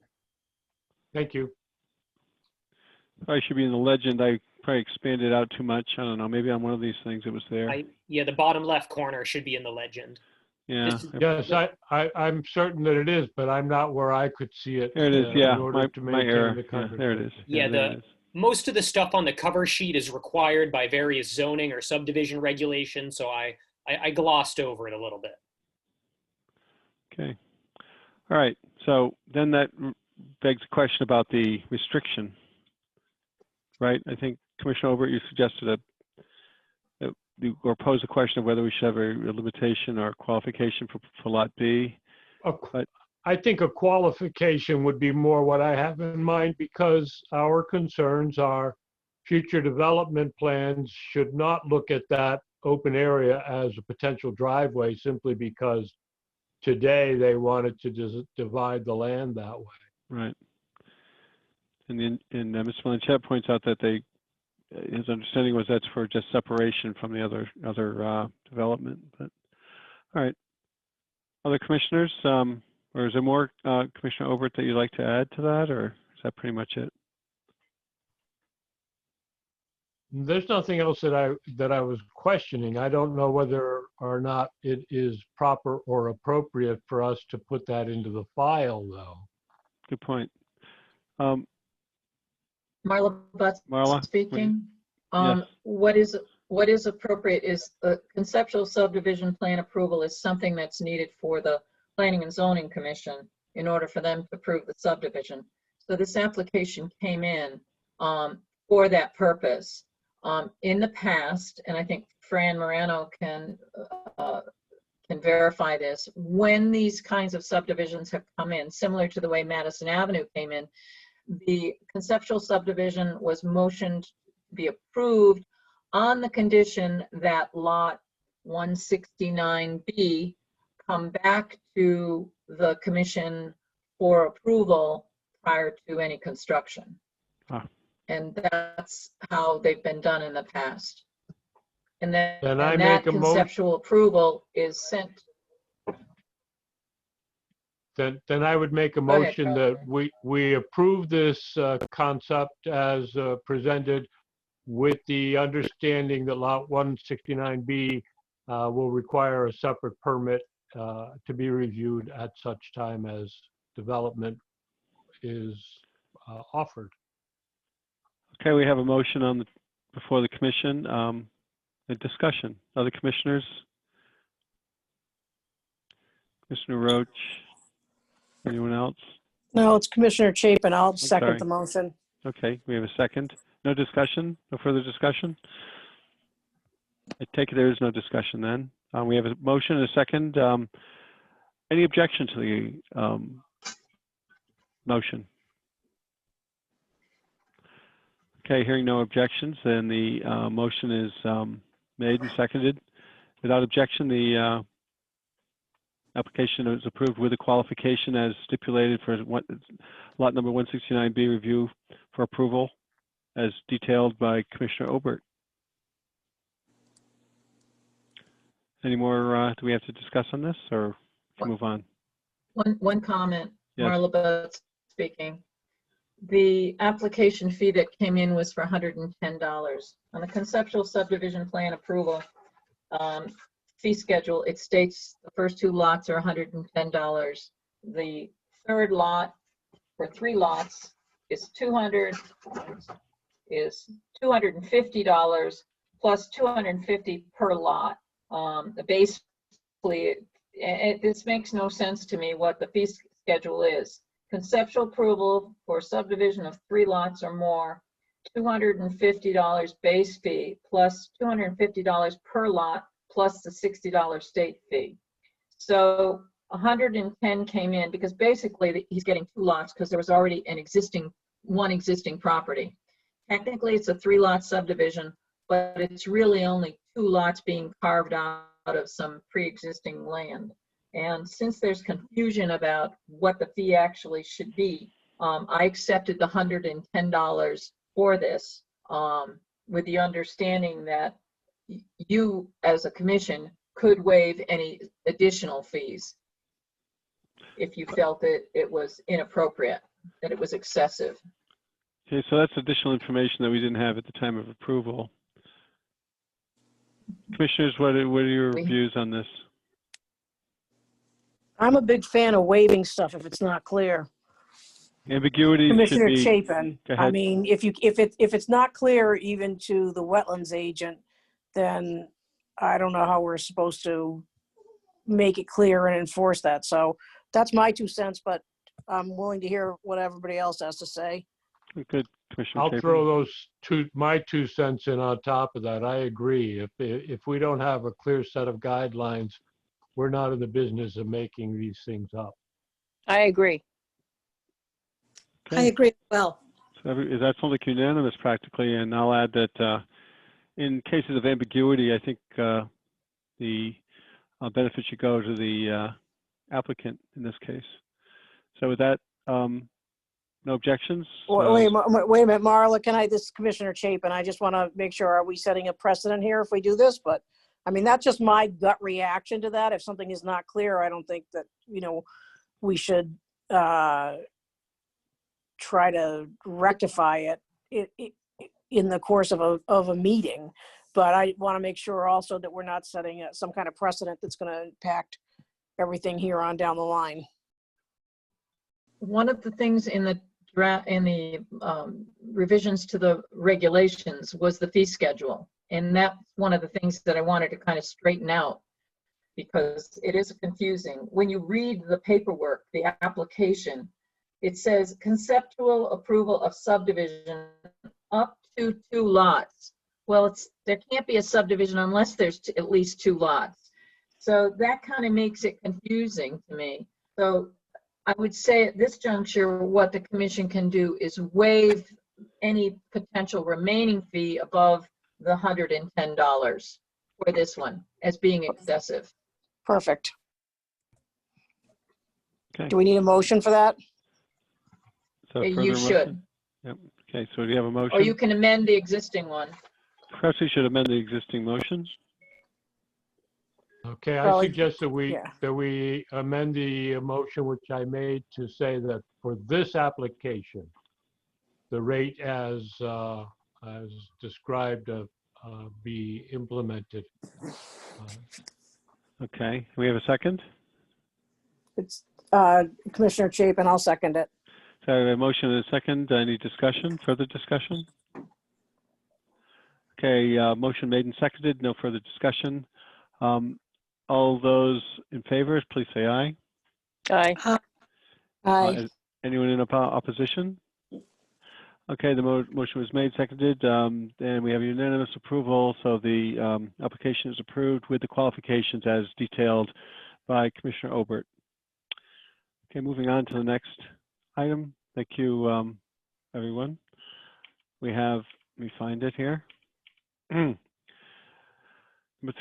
thank you. Probably should be in the legend. I probably expanded out too much. I don't know. Maybe on one of these things it was there. Yeah, the bottom left corner should be in the legend. Yeah. Yes, I'm certain that it is, but I'm not where I could see it. There it is. Yeah, in order to my maintain error. the Yeah, there it is. Yeah, there it is. Most of the stuff on the cover sheet is required by various zoning or subdivision regulations, so I glossed over it a little bit. Okay. All right. So then that begs the question about the restriction, right? I think Commissioner Obert, you suggested or posed a question of whether we should have a limitation or qualification for Lot B. But- I think a qualification would be more what I have in mind, because our concerns are future development plans should not look at that open area as a potential driveway simply because today they wanted to just divide the land that way. Right. And Mr. Blanchett points out that his understanding was that's for just separation from the other development. But all right, other commissioners, or is there more, Commissioner Obert, that you'd like to add to that, or is that pretty much it? There's nothing else that I was questioning. I don't know whether or not it is proper or appropriate for us to put that into the file, though. Good point. Marla Butts Marla, speaking. yes. What is appropriate is a conceptual subdivision plan approval is something that's needed for the Planning and Zoning Commission in order for them to approve the subdivision. So this application came in for that purpose. In the past, and I think Fran Morano can verify this, when these kinds of subdivisions have come in, similar to the way Madison Avenue came in, the conceptual subdivision was motioned to be approved on the condition that lot 169B come back to the commission for approval prior to any construction. Ah. And that's how they've been done in the past. And then Then I and make that a mo- conceptual approval is sent. Then I would make a Go ahead, motion that we approve this concept as presented, with the understanding that lot 169B will require a separate permit to be reviewed at such time as development is offered. Okay, we have a motion before the commission. A discussion. Other commissioners? Commissioner Roach? Anyone else? No, it's Commissioner Chapin. I'll sorry. second the motion. Okay, we have a second. No discussion? No further discussion? I take it there is no discussion then. We have a motion and a second. Any objection to the motion? Okay, hearing no objections, then the motion is made and seconded. Without objection, the application is approved with a qualification as stipulated for lot number 169B review for approval as detailed by Commissioner Obert. Any more do we have to discuss on this, or can we move on? One comment, Yes. Marla Butts speaking. The application fee that came in was for $110. On the conceptual subdivision plan approval fee schedule, it states the first two lots are $110. The third lot for 3 lots is $250 plus $250 per lot. Basically, this makes no sense to me what the fee schedule is. Conceptual approval for subdivision of 3 lots or more, $250 base fee plus $250 per lot plus the $60 state fee. So 110 came in because basically he's getting 2 lots because there was already one existing property. Technically, it's a 3-lot subdivision, but it's really only 2 lots being carved out of some pre-existing land. And since there's confusion about what the fee actually should be, I accepted the $110 for this with the understanding that you, as a commission, could waive any additional fees if you felt that it was inappropriate, that it was excessive. Okay, so that's additional information that we didn't have at the time of approval. Commissioners, what are your views on this? I'm a big fan of waiving stuff if it's not clear. Ambiguity should Commissioner be. Chapin, Go I ahead. mean, if it's not clear even to the wetlands agent, then I don't know how we're supposed to make it clear and enforce that. So that's my 2 cents, but I'm willing to hear what everybody else has to say. Good, Commissioner I'll Chapin. throw my 2 cents in on top of that. I agree. If we don't have a clear set of guidelines we're not in the business of making these things up. I agree. I Okay. agree as well. So that sounds like unanimous practically, and I'll add that in cases of ambiguity, I think the benefit should go to the applicant in this case. So with that, no objections? Wait a minute, Marla, this is Commissioner Chapin. I just want to make sure, are we setting a precedent here if we do this? But I mean, that's just my gut reaction to that. If something is not clear, I don't think that, we should try to rectify it in the course of a meeting. But I want to make sure also that we're not setting some kind of precedent that's going to impact everything here on down the line. One of the things in the revisions to the regulations was the fee schedule. And that's one of the things that I wanted to kind of straighten out, because it is confusing. When you read the paperwork, the application, it says conceptual approval of subdivision up to 2 lots. Well, there can't be a subdivision unless there's at least 2 lots. So that kind of makes it confusing to me. So I would say at this juncture, what the commission can do is waive any potential remaining fee above the $110 for this one as being excessive. Perfect. Okay. Do we need a motion for that? So You further should. motion? Yep. Okay, so do you have a motion? Or you can amend the existing one. Perhaps we should amend the existing motion. Okay, I Well, suggest that we, yeah. that we amend the motion which I made to say that for this application, the rate as described be implemented. Okay, we have a second? It's Commissioner Chapin, I'll second it. So I have a motion and a second. Any discussion, further discussion? Okay, motion made and seconded, no further discussion. All those in favor, please say aye. Aye. Aye. Anyone in opposition? Okay, the motion was made, seconded, and we have unanimous approval. So the application is approved with the qualifications as detailed by Commissioner Obert. Okay, moving on to the next item. Thank you, everyone. We have, let me find it here. Number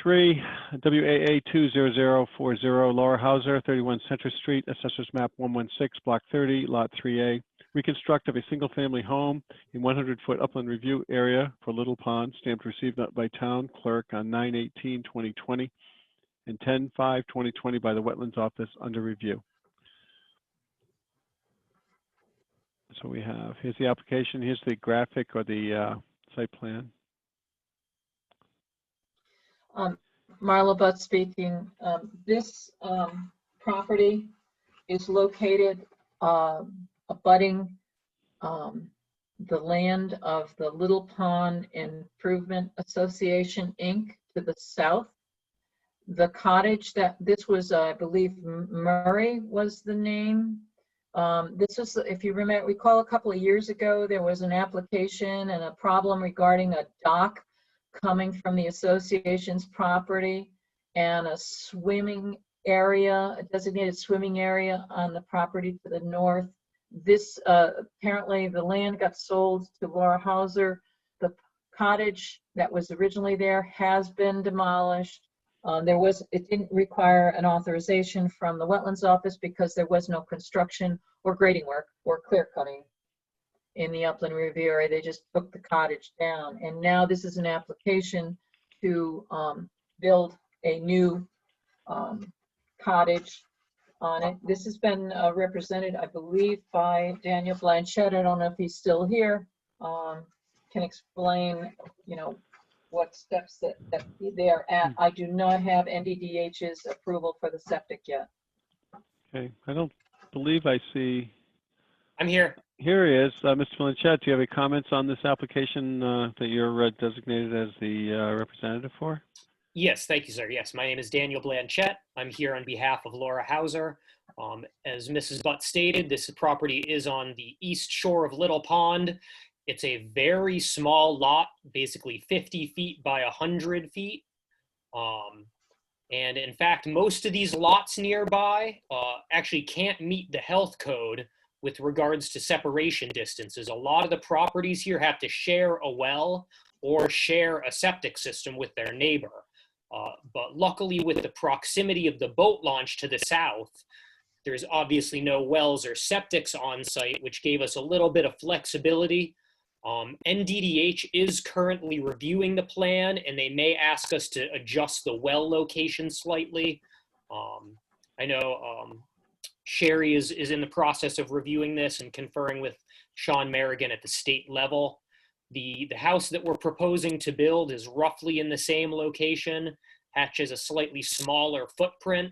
3, WAA 20040, Laura Hauser, 31 Center Street, Assessors Map 116, Block 30, Lot 3A. Reconstruct of a single-family home in 100-foot upland review area for Little Pond, stamped received by town clerk on 9/18/2020 and 10/5/2020 by the Wetlands Office under review. So we have, here's the application, here's the graphic or the site plan. Marla Butt speaking. This property is located abutting the land of the Little Pond Improvement Association, Inc. to the south. The cottage that this was, I believe Murray was the name. This was, if you recall a couple of years ago, there was an application and a problem regarding a dock coming from the association's property and a swimming area, a designated swimming area on the property to the north. This, apparently the land got sold to Laura Hauser. The cottage that was originally there has been demolished. It didn't require an authorization from the Wetlands Office because there was no construction or grading work or clear cutting in the upland review area. They just took the cottage down. And now this is an application to build a new cottage on it. This has been represented, I believe, by Daniel Blanchett. I don't know if he's still here. Can explain, what steps that they are at. I do not have NDDH's approval for the septic yet. Okay, I don't believe I see. I'm here. Here he is. Mr. Blanchett, do you have any comments on this application that you're designated as the representative for? Yes, thank you, sir. Yes, my name is Daniel Blanchett. I'm here on behalf of Laura Hauser. As Mrs. Butt stated, this property is on the east shore of Little Pond. It's a very small lot, basically 50 feet by 100 feet. And in fact, most of these lots nearby actually can't meet the health code with regards to separation distances. A lot of the properties here have to share a well or share a septic system with their neighbor. But luckily, with the proximity of the boat launch to the south, there's obviously no wells or septics on site, which gave us a little bit of flexibility. NDDH is currently reviewing the plan, and they may ask us to adjust the well location slightly. I know Sherry is in the process of reviewing this and conferring with Sean Merrigan at the state level. The house that we're proposing to build is roughly in the same location, has a slightly smaller footprint,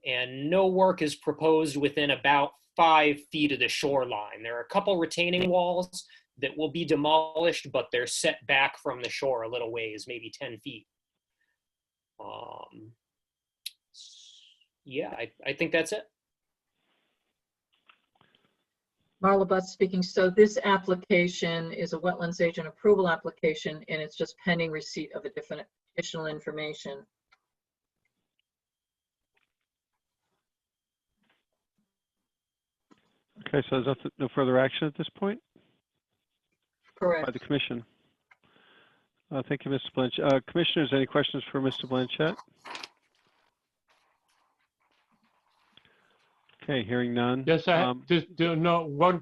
and no work is proposed within about 5 feet of the shoreline. There are a couple retaining walls that will be demolished, but they're set back from the shore a little ways, maybe 10 feet. Yeah, I think that's it. Marla Butts speaking. So this application is a wetlands agent approval application, and it's just pending receipt of additional information. Okay, so there's no further action at this point by Correct. the commission. Thank you, Mr. Blanchett. Commissioners, any questions for Mr. Blanchett? Okay, hearing none. Yes,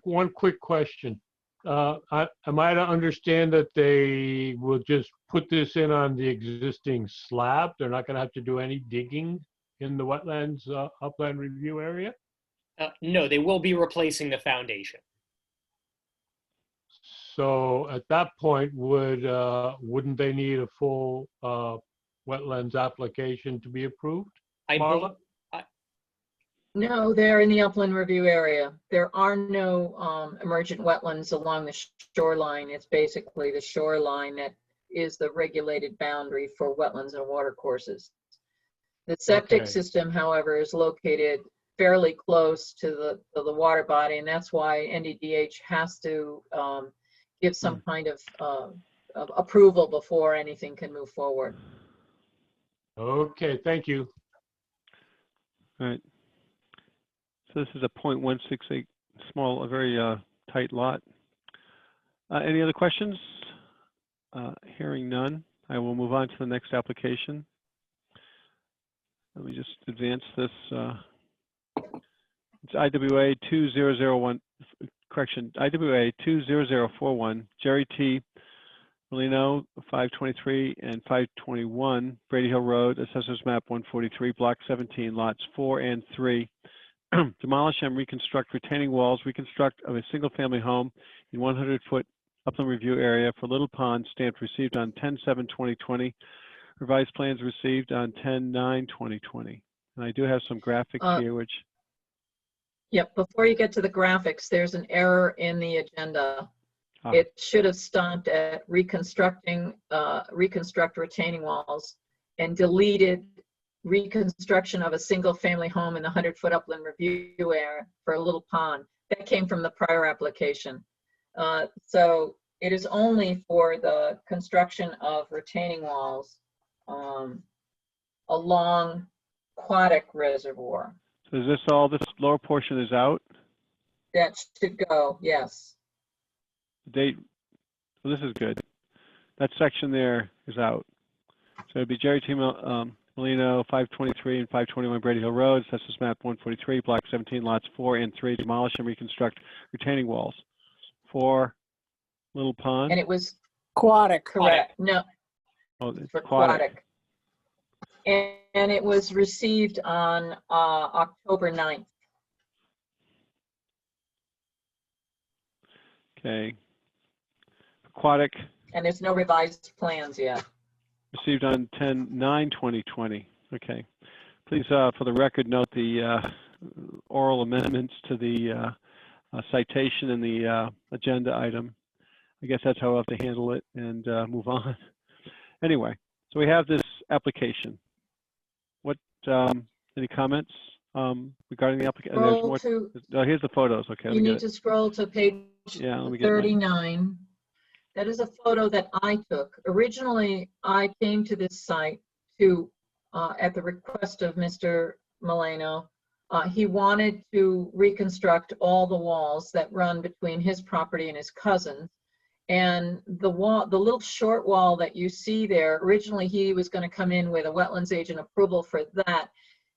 one quick question. Am I to understand that they will just put this in on the existing slab? They're not going to have to do any digging in the wetlands upland review area? No, they will be replacing the foundation. So at that point, wouldn't they need a full wetlands application to be approved? Marla? No, they're in the upland review area. There are no emergent wetlands along the shoreline. It's basically the shoreline that is the regulated boundary for wetlands and watercourses. The septic Okay. system, however, is located fairly close to the water body, and that's why NDDH has to give some kind of approval before anything can move forward. Okay, thank you. All right. So this is a .168 small, a very tight lot. Any other questions? Hearing none, I will move on to the next application. Let me just advance this. It's IWA 2001, correction, IWA 20041, Jerry T. Molino, 523 and 521, Brady Hill Road, Assessors Map 143, Block 17, Lots 4 and 3. Demolish and reconstruct retaining walls, reconstruct of a single-family home in 100-foot upland review area for Little Pond, stamped received on 10/7/2020. Revised plans received on 10/9/2020. And I do have some graphics here, which. Yep, before you get to the graphics, there's an error in the agenda. It should have stopped at reconstruct retaining walls and deleted reconstruction of a single family home in the 100-foot upland review area for a Little Pond. That came from the prior application. So it is only for the construction of retaining walls along Aquatic Reservoir. So is this all, this lower portion is out? That should go, yes. The date, well, this is good. That section there is out. So it'd be Jerry T. Molino, 523 and 521 Brady Hill Road, Assessors Map 143, Block 17, Lots 4 and 3, demolish and reconstruct retaining walls for Little Pond. And it was Aquatic. correct. No, Oh, it's for aquatic. aquatic. And it was received on October 9th. Okay. Aquatic, And there's no revised plans yet. received on 10/9/2020. Okay. Please, for the record, note the oral amendments to the citation in the agenda item. I guess that's how we'll have to handle it and move on. Anyway, so we have this application. What, any comments regarding the application? Scroll to, Oh, here's the photos. Okay, let you me need get it. to scroll to page Yeah, let me get my, 39. That is a photo that I took. Originally, I came to this site to at the request of Mr. Milano. He wanted to reconstruct all the walls that run between his property and his cousin's. And the little short wall that you see there, originally he was going to come in with a wetlands agent approval for that.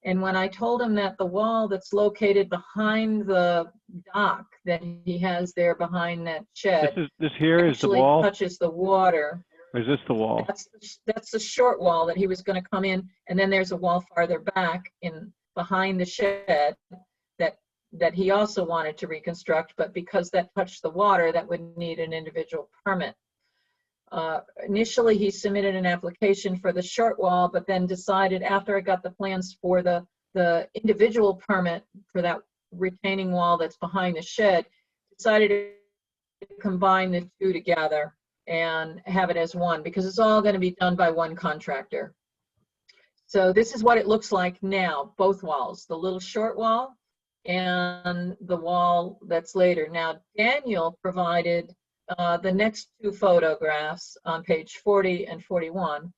And when I told him that the wall that's located behind the dock that he has there behind that shed This here is the actually wall? touches the water. Or is this the wall? That's the short wall that he was going to come in, and then there's a wall farther back in behind the shed that he also wanted to reconstruct, but because that touched the water, that would need an individual permit. Initially, he submitted an application for the short wall, but then decided after I got the plans for the individual permit for that retaining wall that's behind the shed, decided to combine the two together and have it as one, because it's all going to be done by one contractor. So this is what it looks like now, both walls, the little short wall and the wall that's later. Now, Daniel provided the next two photographs on page 40 and 41,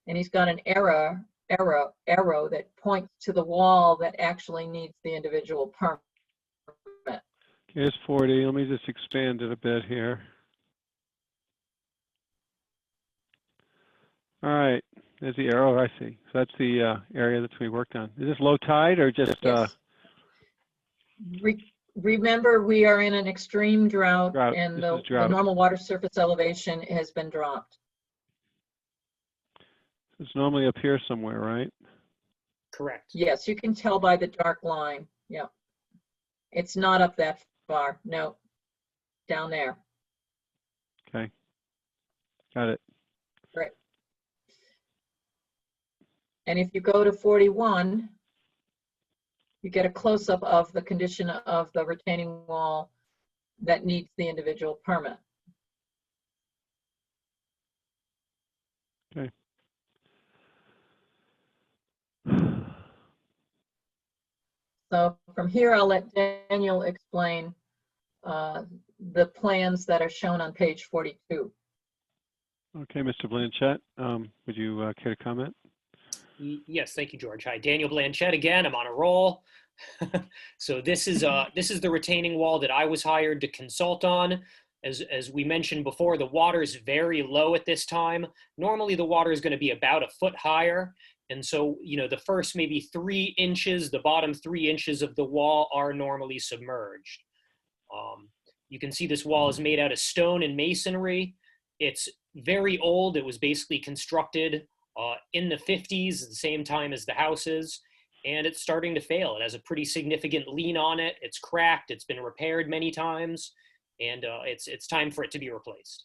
and he's got an arrow that points to the wall that actually needs the individual permit. Here's 40. Let me just expand it a bit here. All right, there's the arrow. I see. So that's the area that's we worked on. Is this low tide or just? Yes. Remember, we are in an extreme drought. And the normal water surface elevation has been dropped. It's normally up here somewhere, right? Correct. Yes, you can tell by the dark line. Yeah. It's not up that far. No, down there. Okay. Got it. Right. And if you go to 41, you get a close-up of the condition of the retaining wall that needs the individual permit. Okay. So from here, I'll let Daniel explain the plans that are shown on page 42. Okay, Mr. Blanchett, would you care to comment? Yes, thank you, George. Hi, Daniel Blanchett again. I'm on a roll. So this is the retaining wall that I was hired to consult on. As we mentioned before, the water is very low at this time. Normally, the water is going to be about a foot higher. And so, you know, the first maybe 3 inches, the bottom 3 inches of the wall are normally submerged. You can see this wall is made out of stone and masonry. It's very old. It was basically constructed in the 50s, at the same time as the houses, and it's starting to fail. It has a pretty significant lean on it. It's cracked. It's been repaired many times, and it's time for it to be replaced.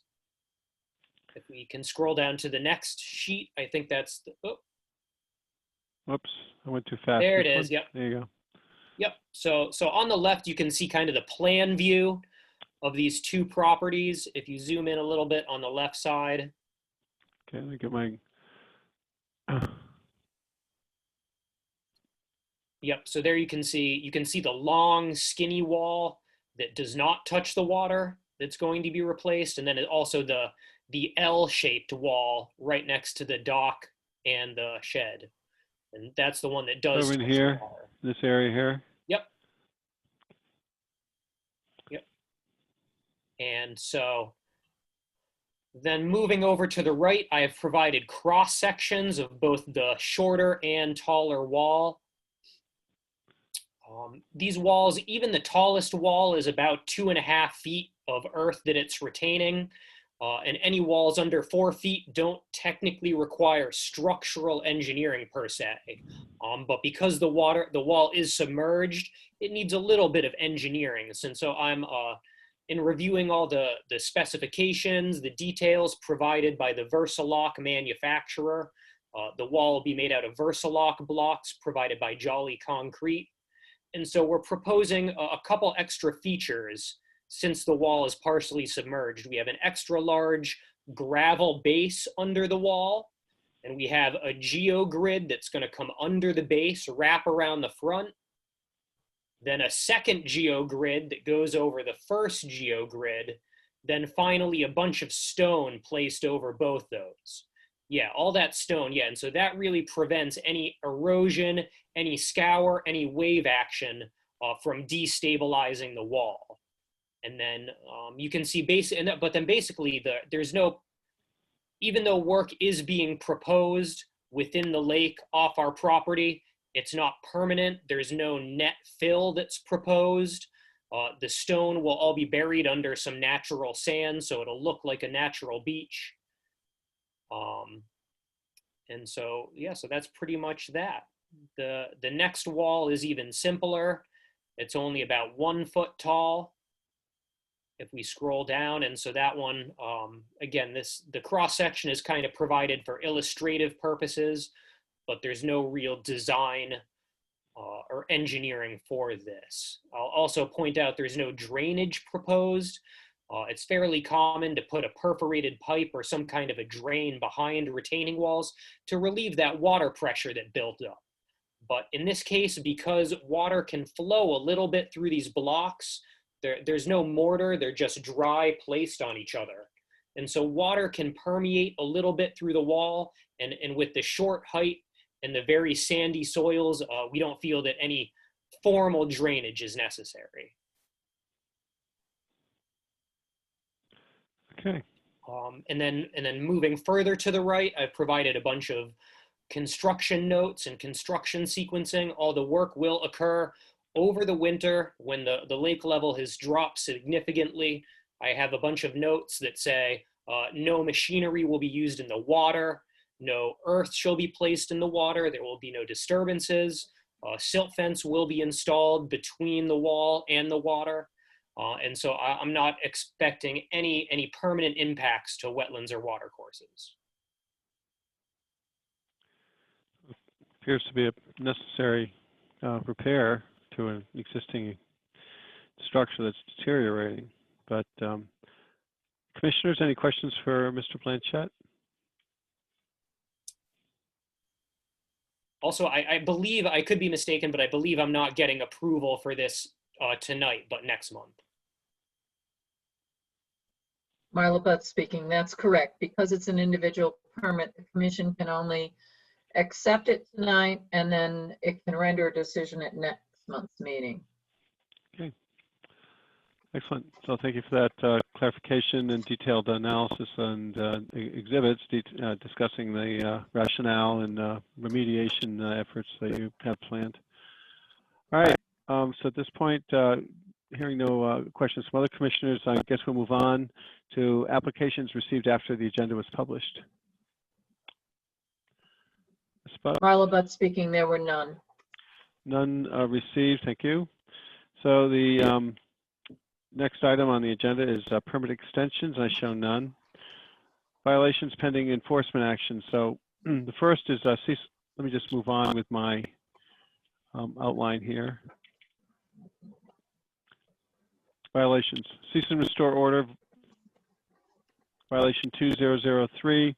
If we can scroll down to the next sheet, I think that's the, oh. Whoops, I went too fast. There it This is. one? Yep. There you go. Yep. So on the left, you can see kind of the plan view of these two properties. If you zoom in a little bit on the left side. Okay, let me get my. Yep. So there you can see the long, skinny wall that does not touch the water that's going to be replaced, and then also the L-shaped wall right next to the dock and the shed, and that's the one that does. Over in here, this area here. Yep. Yep. And so then moving over to the right, I have provided cross sections of both the shorter and taller wall. These walls, even the tallest wall is about 2.5 feet of earth that it's retaining. And any walls under 4 feet don't technically require structural engineering per se. But because the wall is submerged, it needs a little bit of engineering. And so I'm in reviewing all the specifications, the details provided by the Versalock manufacturer. The wall will be made out of Versalock blocks provided by Jolly Concrete. And so we're proposing a couple extra features since the wall is partially submerged. We have an extra large gravel base under the wall, and we have a geogrid that's going to come under the base, wrap around the front. Then a second geogrid that goes over the first geogrid. Then finally a bunch of stone placed over both those. Yeah, all that stone, yeah. And so that really prevents any erosion, any scour, any wave action from destabilizing the wall. And then you can see but then basically there's no, even though work is being proposed within the lake off our property, it's not permanent. There's no net fill that's proposed. The stone will all be buried under some natural sand, so it'll look like a natural beach. And so, yeah, so that's pretty much that. The next wall is even simpler. It's only about 1 foot tall if we scroll down. And so that one, again, the cross section is kind of provided for illustrative purposes, but there's no real design or engineering for this. I'll also point out there's no drainage proposed. It's fairly common to put a perforated pipe or some kind of a drain behind retaining walls to relieve that water pressure that built up. But in this case, because water can flow a little bit through these blocks, there's no mortar, they're just dry placed on each other. And so water can permeate a little bit through the wall, and with the short height and the very sandy soils, we don't feel that any formal drainage is necessary. Okay. And then moving further to the right, I've provided a bunch of construction notes and construction sequencing. All the work will occur over the winter when the lake level has dropped significantly. I have a bunch of notes that say no machinery will be used in the water, no earth shall be placed in the water, there will be no disturbances, silt fence will be installed between the wall and the water. And so I'm not expecting any permanent impacts to wetlands or water courses. Appears to be a necessary repair to an existing structure that's deteriorating. But commissioners, any questions for Mr. Blanchett? Also, I believe, I could be mistaken, but I believe I'm not getting approval for this tonight, but next month. Marla Butt speaking. That's correct. Because it's an individual permit, the commission can only accept it tonight, and then it can render a decision at next month's meeting. Okay. Excellent. So thank you for that clarification and detailed analysis and exhibits discussing the rationale and remediation efforts that you have planned. All right. So at this point, hearing no questions from other commissioners, I guess we'll move on to applications received after the agenda was published. Marla Butt speaking. There were none. None received. Thank you. So the next item on the agenda is permit extensions. I show none. Violations pending enforcement action. So the first is, let me just move on with my outline here. Violations. Cease and restore order. Violation 2003.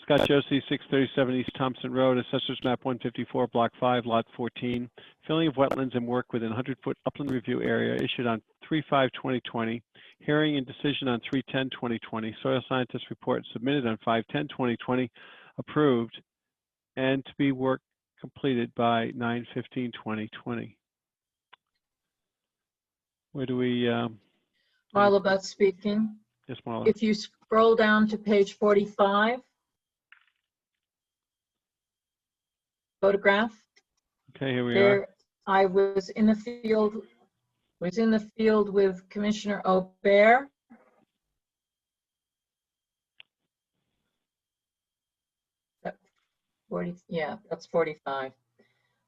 Scott Josie, 637 East Thompson Road, Assessors Map 154, Block 5, Lot 14. Filling of wetlands and work within 100-foot upland review area issued on 3/5/2020. Hearing and decision on 3/10/2020. Soil scientist report submitted on 5/10/2020. Approved. And to be work completed by 9/15/2020. Where do we? Marla Butt speaking. Yes, Marla. If you scroll down to page 45, photograph. Okay, here we are. There, I was in the field with Commissioner Aubert. Yeah, that's 45.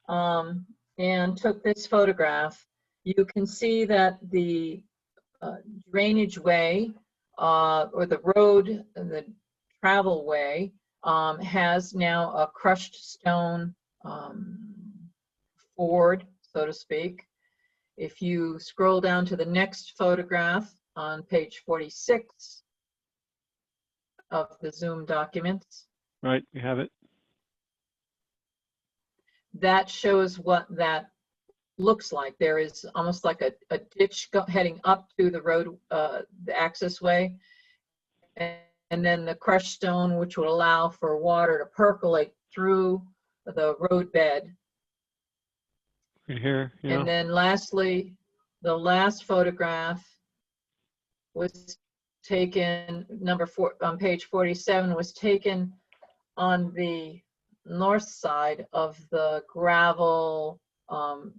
And took this photograph. You can see that the drainage way or the road, the travel way, has now a crushed stone ford, so to speak. If you scroll down to the next photograph on page 46 of the Zoom documents. Right, we have it. That shows what that looks like. There is almost like a ditch heading up to the road, the access way. And and then the crushed stone, which would allow for water to percolate through the roadbed. Right here, yeah. And then lastly, the last photograph was taken, number 4 on page 47, was taken on the north side of the gravel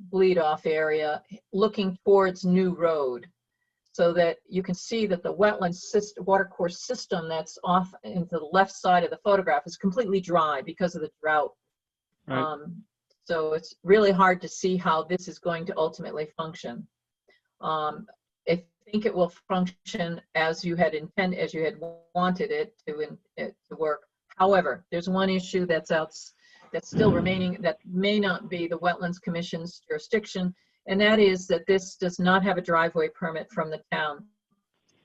bleed off area, looking towards New Road, so that you can see that the wetland watercourse system that's off into the left side of the photograph is completely dry because of the drought. Right. So it's really hard to see how this is going to ultimately function. I think it will function as you had intended, as you had wanted it to work. However, there's one issue that's still remaining that may not be the Wetlands Commission's jurisdiction, and that is that this does not have a driveway permit from the town.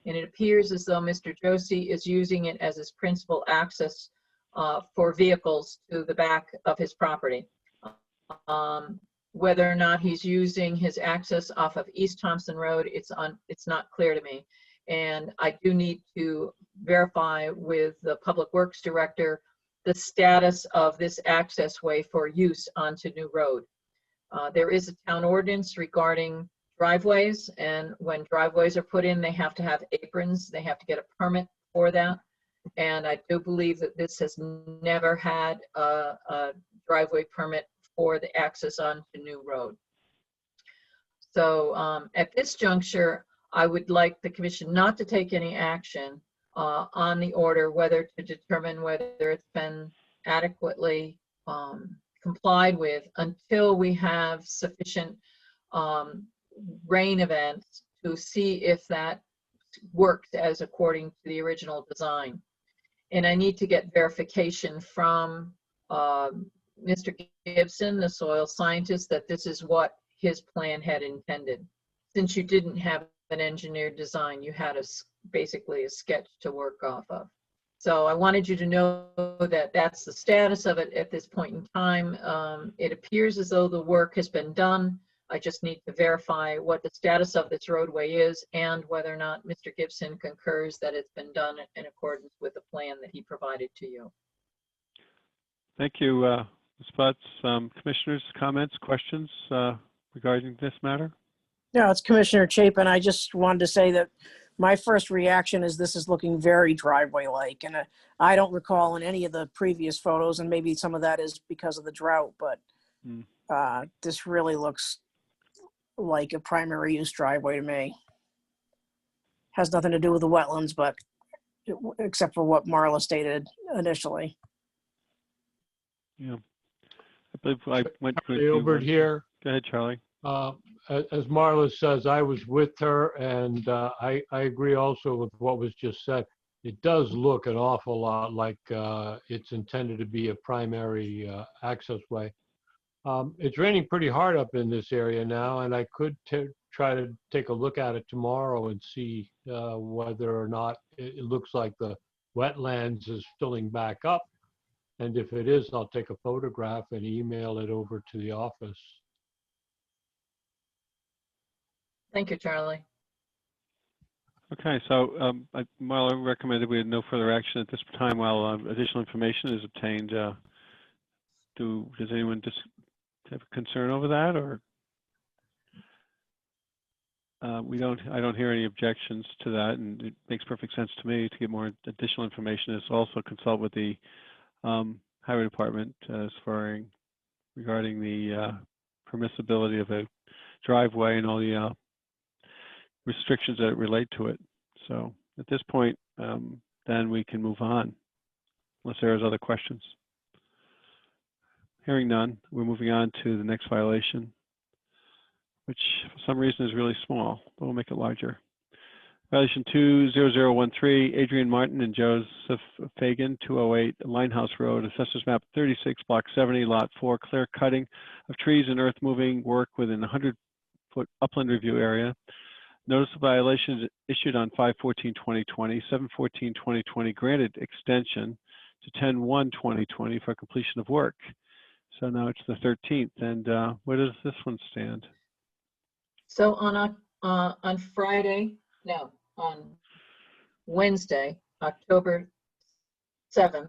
And it appears as though Mr. Josie is using it as his principal access for vehicles to the back of his property. Whether or not he's using his access off of East Thompson Road, it's not clear to me. And I do need to verify with the Public Works Director the status of this access way for use onto New Road. There is a town ordinance regarding driveways, and when driveways are put in, they have to have aprons. They have to get a permit for that. And I do believe that this has never had a driveway permit for the access onto New Road. So at this juncture, I would like the commission not to take any action on the order, whether to determine whether it's been adequately complied with until we have sufficient rain events to see if that works as according to the original design. And I need to get verification from Mr. Gibson, the soil scientist, that this is what his plan had intended. Since you didn't have an engineered design, you had basically a sketch to work off of. So I wanted you to know that that's the status of it at this point in time. It appears as though the work has been done. I just need to verify what the status of this roadway is and whether or not Mr. Gibson concurs that it's been done in accordance with the plan that he provided to you. Thank you, Ms. Butts. Commissioners, comments, questions regarding this matter? No, it's Commissioner Chapin. I just wanted to say that my first reaction is this is looking very driveway-like, and I don't recall in any of the previous photos, and maybe some of that is because of the drought, but this really looks like a primary use driveway to me. Has nothing to do with the wetlands, but except for what Marla stated initially. Yeah. I believe I went Charlie Ilbert here. Go ahead, Charlie. As Marla says, I was with her, and I agree also with what was just said. It does look an awful lot like it's intended to be a primary access way. It's raining pretty hard up in this area now, and I could try to take a look at it tomorrow and see whether or not it looks like the wetlands is filling back up. And if it is, I'll take a photograph and email it over to the office. Thank you, Charlie. Okay, so Marla recommended we had no further action at this time while additional information is obtained. Does anyone just have a concern over that, or I don't hear any objections to that, and it makes perfect sense to me to get more additional information. Is also consult with the highway department as far as regarding the permissibility of a driveway and all the restrictions that relate to it. So at this point, then we can move on, unless there is other questions. Hearing none, we're moving on to the next violation, which for some reason is really small, but we'll make it larger. Violation 20013, Adrian Martin and Joseph Fagan, 208 Linehouse Road, Assessors Map 36, Block 70, Lot 4, clear cutting of trees and earth moving work within a 100-foot upland review area. Notice of violation is issued on 5/14/2020, 7/14/2020, granted extension to 10/1/2020 for completion of work. So now it's the 13th, and where does this one stand? So on Wednesday, October 7th,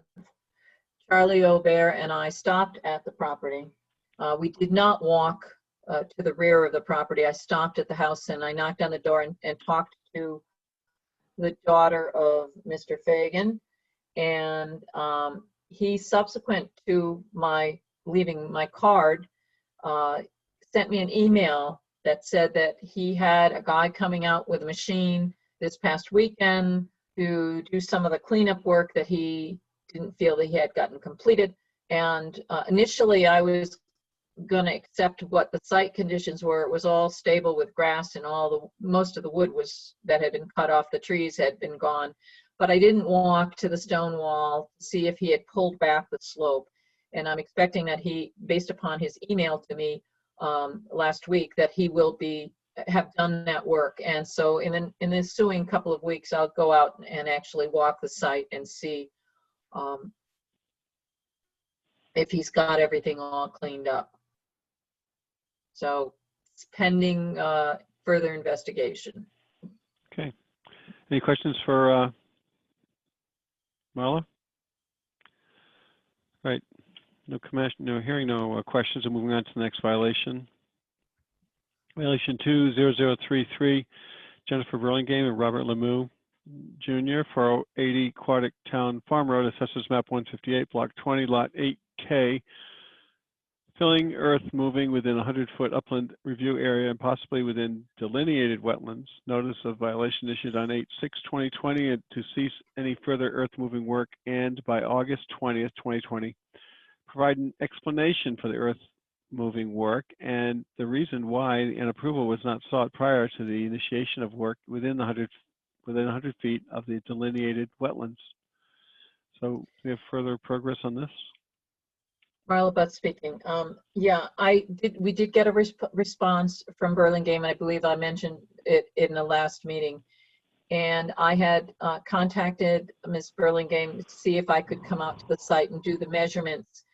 Charlie Aubert and I stopped at the property. We did not walk to the rear of the property. I stopped at the house and I knocked on the door and talked to the daughter of Mr. Fagan. And he, subsequent to my leaving my card, sent me an email that said that he had a guy coming out with a machine this past weekend to do some of the cleanup work that he didn't feel that he had gotten completed. And initially I was going to accept what the site conditions were. It was all stable with grass, and most of the wood that had been cut off the trees had been gone. But I didn't walk to the stone wall to see if he had pulled back the slope. And I'm expecting that he, based upon his email to me last week, that he will have done that work. And so in the ensuing couple of weeks, I'll go out and actually walk the site and see if he's got everything all cleaned up. So it's pending further investigation. Okay. Any questions for Marla? Right. No hearing, no questions. And moving on to the next violation. Violation 20033, Jennifer Burlingame and Robert Lemieux Jr. for 80 Aquatic Town Farm Road, Assessors Map 158, Block 20, Lot 8K. Filling earth moving within 100-foot upland review area and possibly within delineated wetlands. Notice of violation issued on 8/6/2020 and to cease any further earth moving work, and by August 20th, 2020, provide an explanation for the earth moving work and the reason why an approval was not sought prior to the initiation of work within 100 feet of the delineated wetlands. So do we have further progress on this? Marla Butt speaking. Yeah, we did get a response from Burlingame. I believe I mentioned it in the last meeting. And I had contacted Ms. Burlingame to see if I could come out to the site and do the measurements.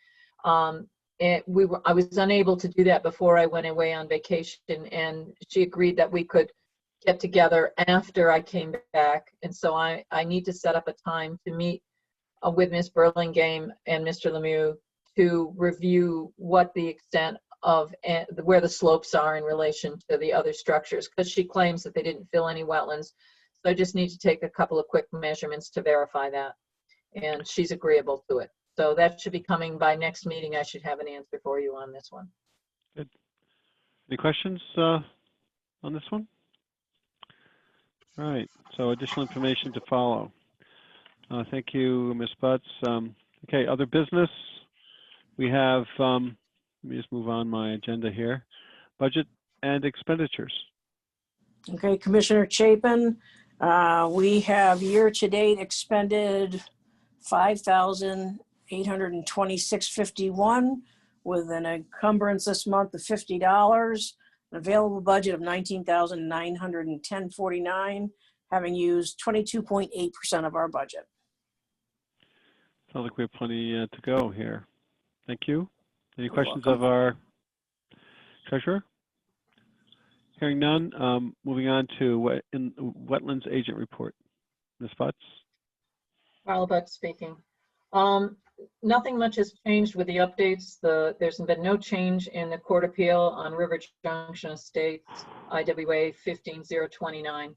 I was unable to do that before I went away on vacation, and she agreed that we could get together after I came back. And so I need to set up a time to meet with Ms. Burlingame and Mr. Lemieux to review what the extent of where the slopes are in relation to the other structures, because she claims that they didn't fill any wetlands. So I just need to take a couple of quick measurements to verify that. And she's agreeable to it. So that should be coming by next meeting. I should have an answer for you on this one. Good. Any questions on this one? All right, so additional information to follow. Thank you, Ms. Butts. Okay, other business. We have, let me just move on my agenda here. Budget and expenditures. Okay, Commissioner Chapin, we have year-to-date expended $5,826.51 with an encumbrance this month of $50, an available budget of $19,910.49, having used 22.8% of our budget. Sounds like we have plenty to go here. Thank you. Any You're questions welcome. of our treasurer? Hearing none, moving on to Wetlands Agent Report. Ms. Butts? Marla Butt speaking. Nothing much has changed with the updates. There's been no change in the court appeal on River Junction Estates, IWA 15029.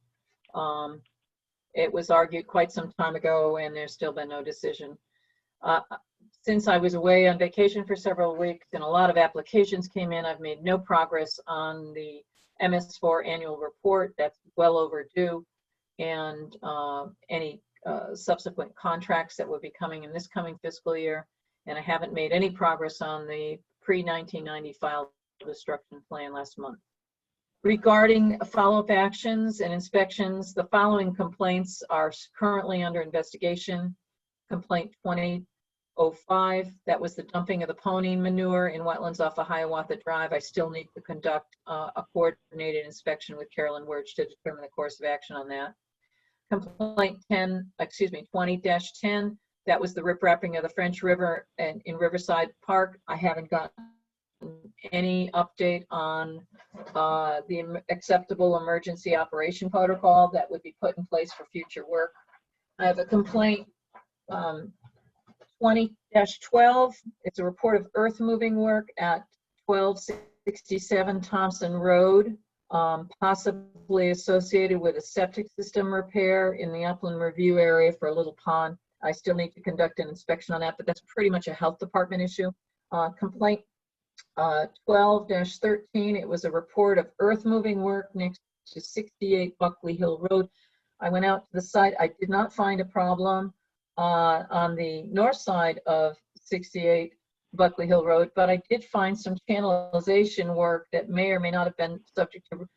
It was argued quite some time ago, and there's still been no decision. Since I was away on vacation for several weeks and a lot of applications came in, I've made no progress on the MS4 annual report. That's well overdue, and any subsequent contracts that would be coming in this coming fiscal year. And I haven't made any progress on the pre-1990 file destruction plan last month. Regarding follow-up actions and inspections, the following complaints are currently under investigation. Complaint 2005, that was the dumping of the pony manure in wetlands off of Hiawatha Drive. I still need to conduct a coordinated inspection with Carolyn Wirch to determine the course of action on that. Complaint 20-10, that was the riprapping of the French River and in Riverside Park. I haven't gotten any update on the acceptable emergency operation protocol that would be put in place for future work. I have a complaint 20-12, it's a report of earth moving work at 1267 Thompson Road, possibly associated with a septic system repair in the upland review area for a little pond. I still need to conduct an inspection on that, but that's pretty much a health department issue. Complaint 12-13, it was a report of earth moving work next to 68 Buckley Hill Road. I went out to the site. I did not find a problem on the north side of 68 Buckley Hill Road, but I did find some channelization work that may or may not have been subject to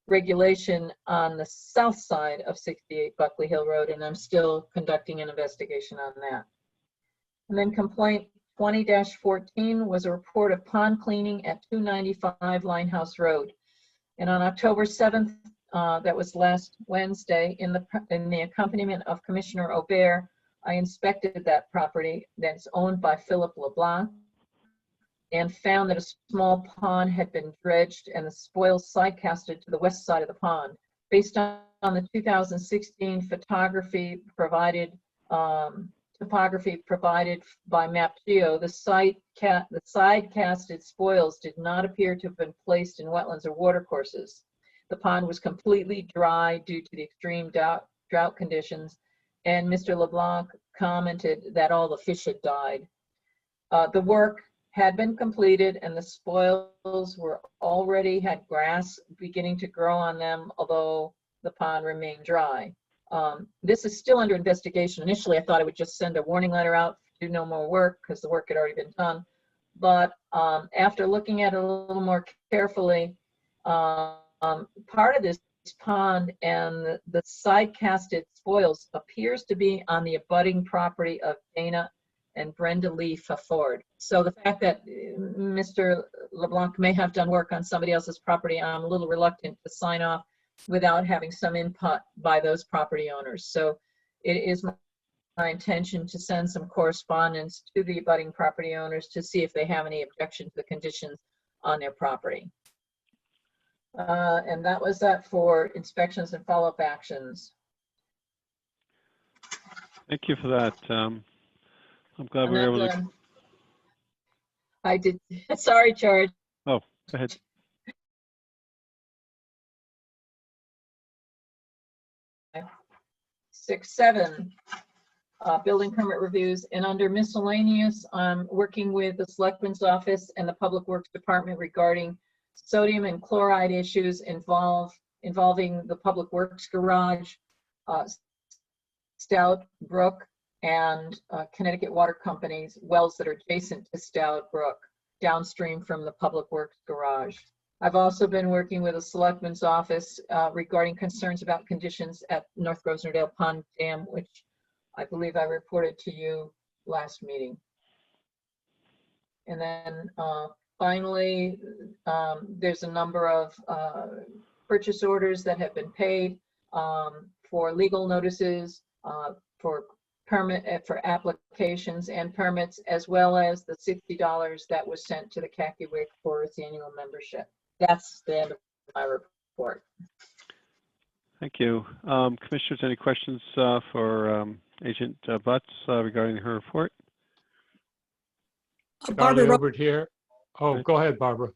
regulation on the south side of 68 Buckley Hill Road, and I'm still conducting an investigation on that. And then complaint 20-14 was a report of pond cleaning at 295 Linehouse Road. And on October 7th, that was last Wednesday, in the accompaniment of Commissioner Aubert, I inspected that property that's owned by Philip LeBlanc and found that a small pond had been dredged and the spoils sidecasted to the west side of the pond. Based on the 2016 topography provided by MapGeo, the side-casted spoils did not appear to have been placed in wetlands or watercourses. The pond was completely dry due to the extreme drought conditions, and Mr. LeBlanc commented that all the fish had died. The work had been completed and the spoils had grass beginning to grow on them, although the pond remained dry. This is still under investigation. Initially, I thought I would just send a warning letter out, do no more work, because the work had already been done. But after looking at it a little more carefully, part of this pond and the side-casted spoils appears to be on the abutting property of Dana and Brenda Lee Faford. So the fact that Mr. LeBlanc may have done work on somebody else's property, I'm a little reluctant to sign off without having some input by those property owners. So it is my intention to send some correspondence to the abutting property owners to see if they have any objection to the conditions on their property. And that was that for inspections and follow-up actions. Thank you for that. I'm glad we were able to. I did. Sorry, George. Oh, go ahead. Six, seven, building permit reviews, and under miscellaneous, I'm working with the Selectman's Office and the Public Works Department regarding sodium and chloride issues involving the Public Works Garage, Stout Brook, and Connecticut Water Company's wells that are adjacent to Stout Brook, downstream from the Public Works Garage. I've also been working with the Selectman's Office regarding concerns about conditions at North Grosvenordale Pond Dam, which I believe I reported to you last meeting. And then finally, there's a number of purchase orders that have been paid for legal notices, for applications and permits, as well as the $60 that was sent to the Kakiwik for its annual membership. That's the end of my report. Thank you. Commissioners, any questions for Agent Butts regarding her report? Charlie Barbara, Obert here. Oh, go ahead, Barbara.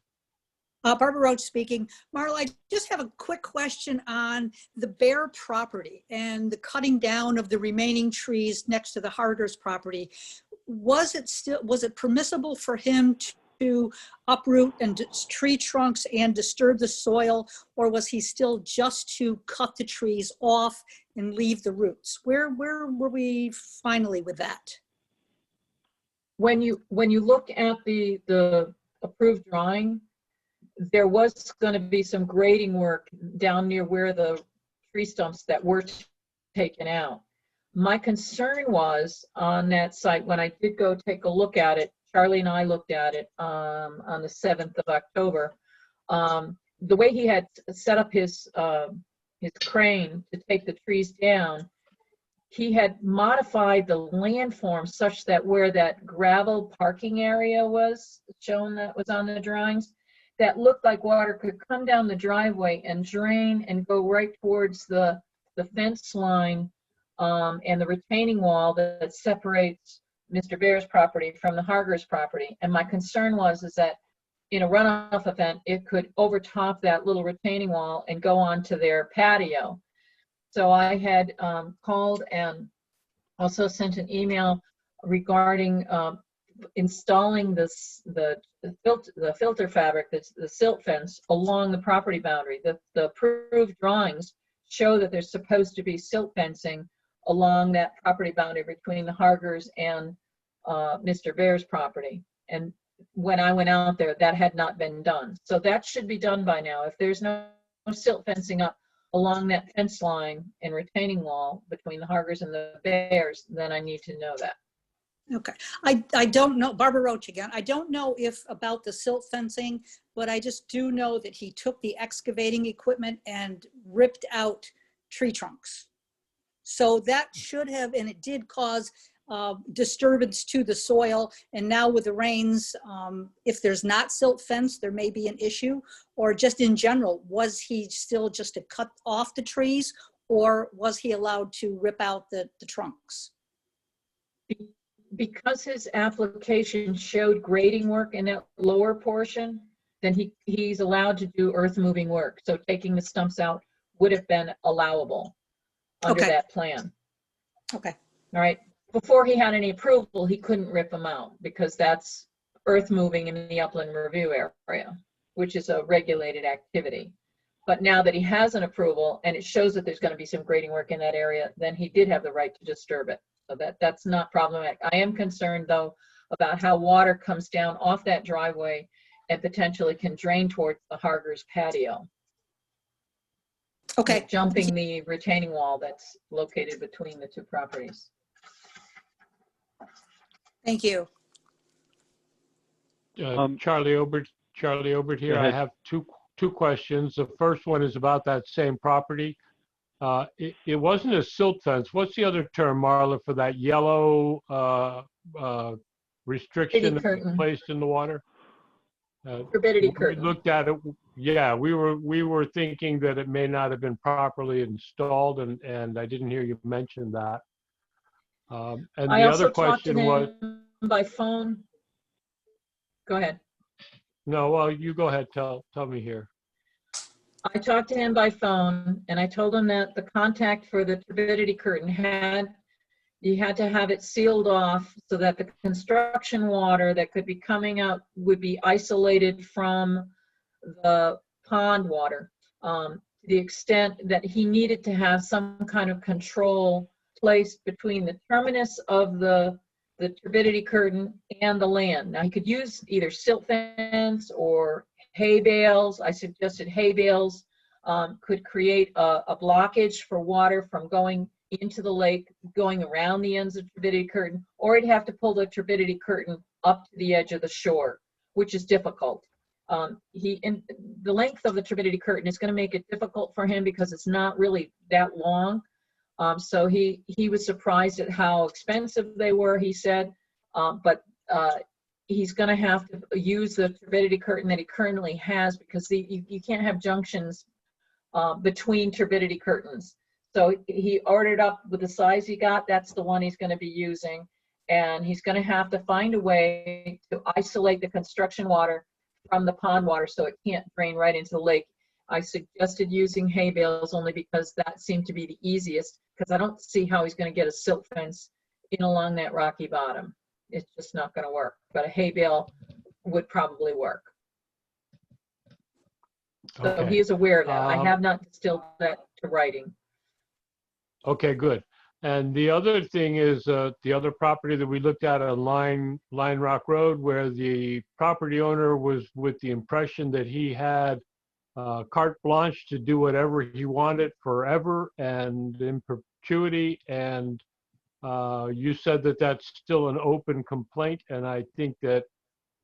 Barbara Roach speaking. Marla, I just have a quick question on the Bear property and the cutting down of the remaining trees next to the Harder's property. Was it permissible for him to uproot and tree trunks and disturb the soil, or was he still just to cut the trees off and leave the roots? Where were we finally with that? When you look at the approved drawing, there was going to be some grading work down near where the tree stumps that were taken out. My concern was on that site, when I did go take a look at it, Charlie and I looked at it on the 7th of October. The way he had set up his crane to take the trees down, he had modified the landform such that where that gravel parking area was shown that was on the drawings, that looked like water could come down the driveway and drain and go right towards the fence line and the retaining wall that separates Mr. Bear's property from the Hargers property. And my concern was is that in a runoff event, it could overtop that little retaining wall and go onto their patio. So I had called and also sent an email regarding installing the filter fabric, the silt fence along the property boundary. The approved drawings show that there's supposed to be silt fencing along that property boundary between the Hargers and Mr. Bear's property. And when I went out there, that had not been done. So that should be done by now. If there's no silt fencing up along that fence line and retaining wall between the Hargers and the Bears, then I need to know that. Okay. I don't know, Barbara Roach again. I don't know if about the silt fencing, but I just do know that he took the excavating equipment and ripped out tree trunks. So that should have, and it did cause disturbance to the soil. And now with the rains, if there's not silt fence, there may be an issue. Or just in general, was he still just to cut off the trees, or was he allowed to rip out the trunks? Because his application showed grading work in that lower portion, then he's allowed to do earth moving work. So taking the stumps out would have been allowable under that plan. Okay. All right. Before he had any approval, he couldn't rip them out because that's earth moving in the upland review area, which is a regulated activity. But now that he has an approval and it shows that there's going to be some grading work in that area, then he did have the right to disturb it. So that's not problematic. I am concerned though about how water comes down off that driveway and potentially can drain towards the Hargers patio. Okay. Jumping the retaining wall that's located between the two properties. Thank you. Charlie Obert here. Go I ahead. have two questions. The first one is about that same property. It wasn't a silt fence. What's the other term, Marla, for that yellow restriction that was placed in the water? Turbidity We curtain. looked at it. Yeah, we were thinking that it may not have been properly installed, and I didn't hear you mention that. And I the also other question was, talked to him by phone. Go ahead. no, well, you go ahead. Tell me here. I talked to him by phone and I told him that the contact for the turbidity curtain you had to have it sealed off so that the construction water that could be coming up would be isolated from the pond water. To the extent that he needed to have some kind of control placed between the terminus of the turbidity curtain and the land. Now he could use either silt fence or hay bales. I suggested hay bales could create a blockage for water from going into the lake, going around the ends of the turbidity curtain, or he'd have to pull the turbidity curtain up to the edge of the shore, which is difficult. The length of the turbidity curtain is going to make it difficult for him because it's not really that long. So he was surprised at how expensive they were, he said, but he's going to have to use the turbidity curtain that he currently has because you can't have junctions between turbidity curtains. So he ordered up with the size he got. That's the one he's going to be using. And he's going to have to find a way to isolate the construction water from the pond water so it can't drain right into the lake. I suggested using hay bales only because that seemed to be the easiest, because I don't see how he's going to get a silt fence in along that rocky bottom. It's just not going to work. But a hay bale would probably work. So Okay. he is aware of that. I have not distilled that to writing. Okay, good. And the other thing is the other property that we looked at on Line Rock Road, where the property owner was with the impression that he had carte blanche to do whatever he wanted forever and in perpetuity. And you said that that's still an open complaint. And I think that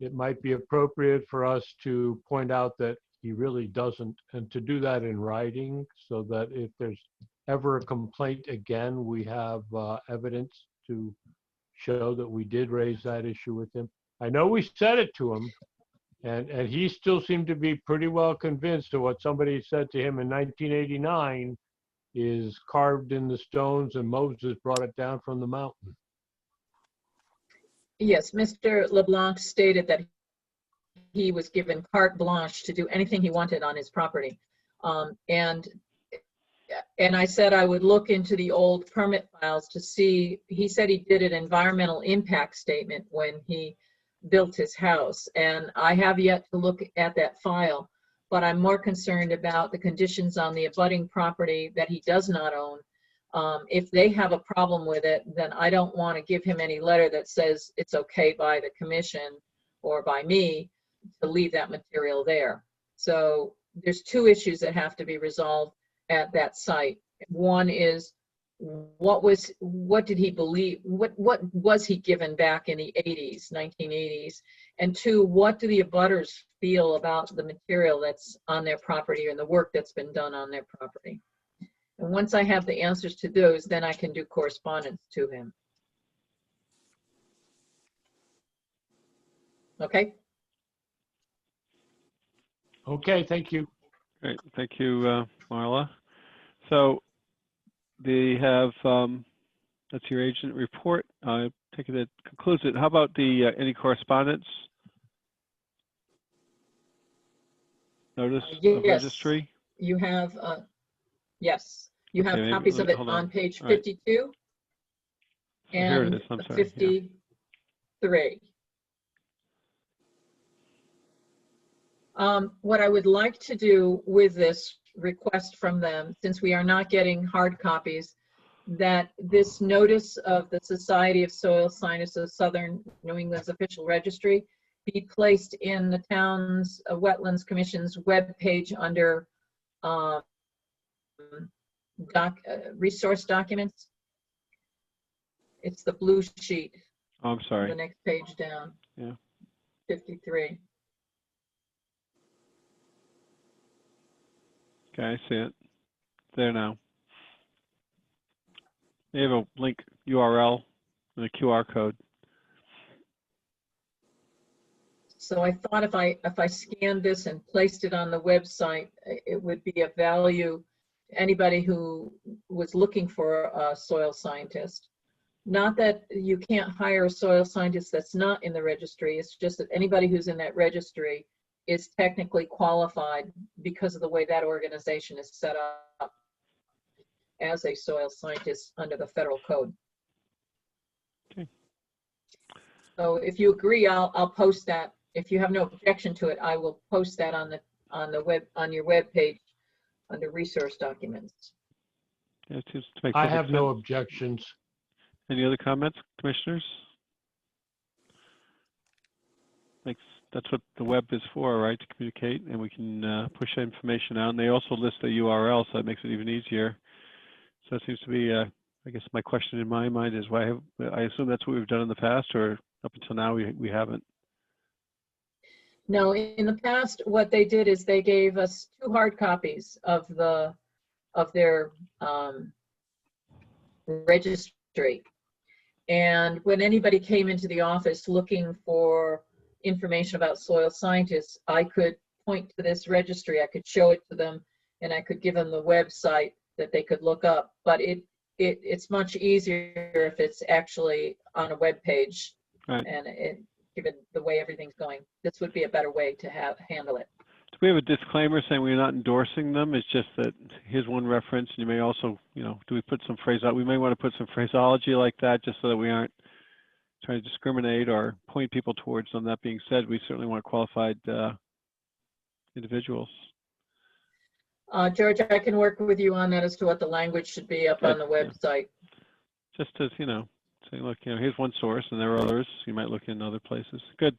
it might be appropriate for us to point out that he really doesn't, and to do that in writing so that if there's ever a complaint again, we have evidence to show that we did raise that issue with him. I know we said it to him, and he still seemed to be pretty well convinced that what somebody said to him in 1989 is carved in the stones and Moses brought it down from the mountain. Yes, Mr. LeBlanc stated that he was given carte blanche to do anything he wanted on his property. And I said I would look into the old permit files to see, he said he did an environmental impact statement when he built his house. And I have yet to look at that file, but I'm more concerned about the conditions on the abutting property that he does not own. If they have a problem with it, then I don't want to give him any letter that says it's okay by the commission or by me to leave that material there. So there's two issues that have to be resolved at that site. One is what did he believe, what was he given back in the 80s, 1980s? And two, what do the abutters feel about the material that's on their property and the work that's been done on their property? And once I have the answers to those, then I can do correspondence to him. Okay? Okay, thank you. Great, thank you, Marla. So they have, that's your agent report. I take it that concludes it. How about the any correspondence? Notice of Yes. registry? You have, yes, you have Okay, copies of it hold on page All right. 52 So here it and is, I'm sorry. Yeah. 53. What I would like to do with this request from them, since we are not getting hard copies, that this notice of the Society of Soil Scientists of Southern New England's official registry be placed in the town's Wetlands Commission's webpage under resource documents. It's the blue sheet, Oh, I'm the sorry. next page down. Yeah. 53. Okay, I see it. There now. They have a link URL and a QR code. So I thought if I scanned this and placed it on the website, it would be of value to anybody who was looking for a soil scientist. Not that you can't hire a soil scientist that's not in the registry. It's just that anybody who's in that registry is technically qualified because of the way that organization is set up as a soil scientist under the federal code. Okay. So if you agree, I'll post that. If you have no objection to it, I will post that on your web page under resource documents. Yeah, it seems to make I perfect have no sense. objections. Any other comments, commissioners? That's what the web is for, right? To communicate, and we can push information out. And they also list the URL, so that makes it even easier. So it seems to be, I guess my question in my mind is why I assume that's what we've done in the past, or up until now we haven't. No, in the past, what they did is they gave us 2 hard copies of their registry. And when anybody came into the office looking for information about soil scientists, I could point to this registry, I could show it to them, and I could give them the website that they could look up. But it's much easier if it's actually on a web page, Right. and given the way everything's going, this would be a better way to handle it. Do we have a disclaimer saying we're not endorsing them? It's just that here's one reference, and you may also, do we put some phrase out? We may want to put some phraseology like that, just so that we aren't trying to discriminate or point people towards them. That being said, we certainly want qualified individuals. George, I can work with you on that as to what the language should be up on the Yeah. website. Just to, say, look, here's one source, and there are others. You might look in other places. Good.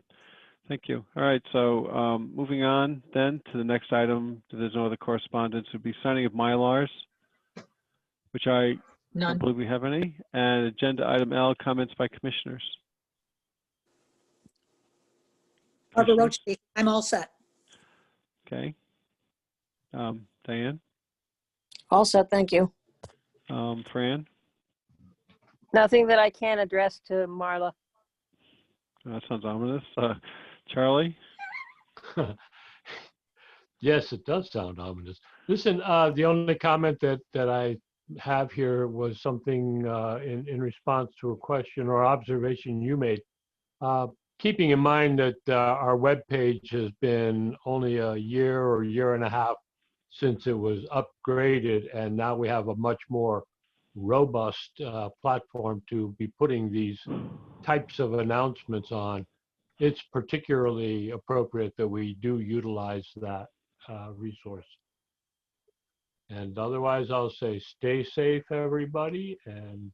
Thank you. All right, so moving on then to the next item, if there's no other correspondence, would be signing of Mylars, which I None. don't believe we have any. And agenda item L, comments by commissioners. Barbara Roach speaking. I'm all set. Okay. Diane, All set, thank you. Fran, Nothing that I can't address to Marla. that sounds ominous. Charlie, Yes, it does sound ominous. Listen, the only comment that I have here was something in response to a question or observation you made. Keeping in mind that our webpage has been only a year or year and a half since it was upgraded, and now we have a much more robust platform to be putting these types of announcements on, it's particularly appropriate that we do utilize that resource. And otherwise, I'll say stay safe, everybody. And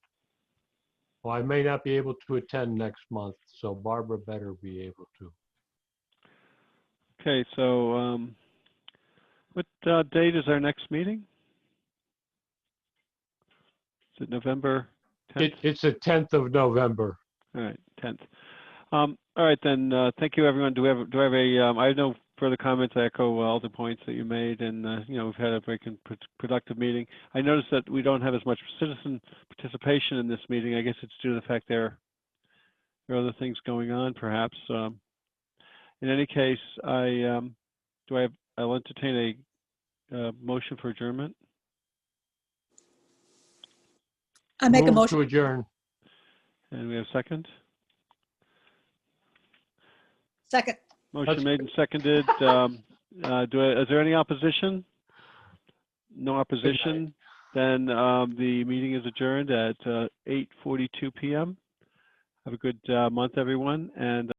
well, I may not be able to attend next month, so Barbara better be able to. Okay, so what date is our next meeting? Is it November 10th? It's the 10th of November. All right, 10th. All right, then, thank you, everyone. Do I have I have no further comments. I echo all the points that you made, and, we've had a very productive meeting. I noticed that we don't have as much citizen participation in this meeting. I guess it's due to the fact there are other things going on, perhaps. In any case, I'll entertain a motion for adjournment. I make a Move motion. to adjourn. And we have a second. Second. Motion made and seconded. Is there any opposition? No opposition. Then the meeting is adjourned at 8:42 p.m. Have a good month, everyone, and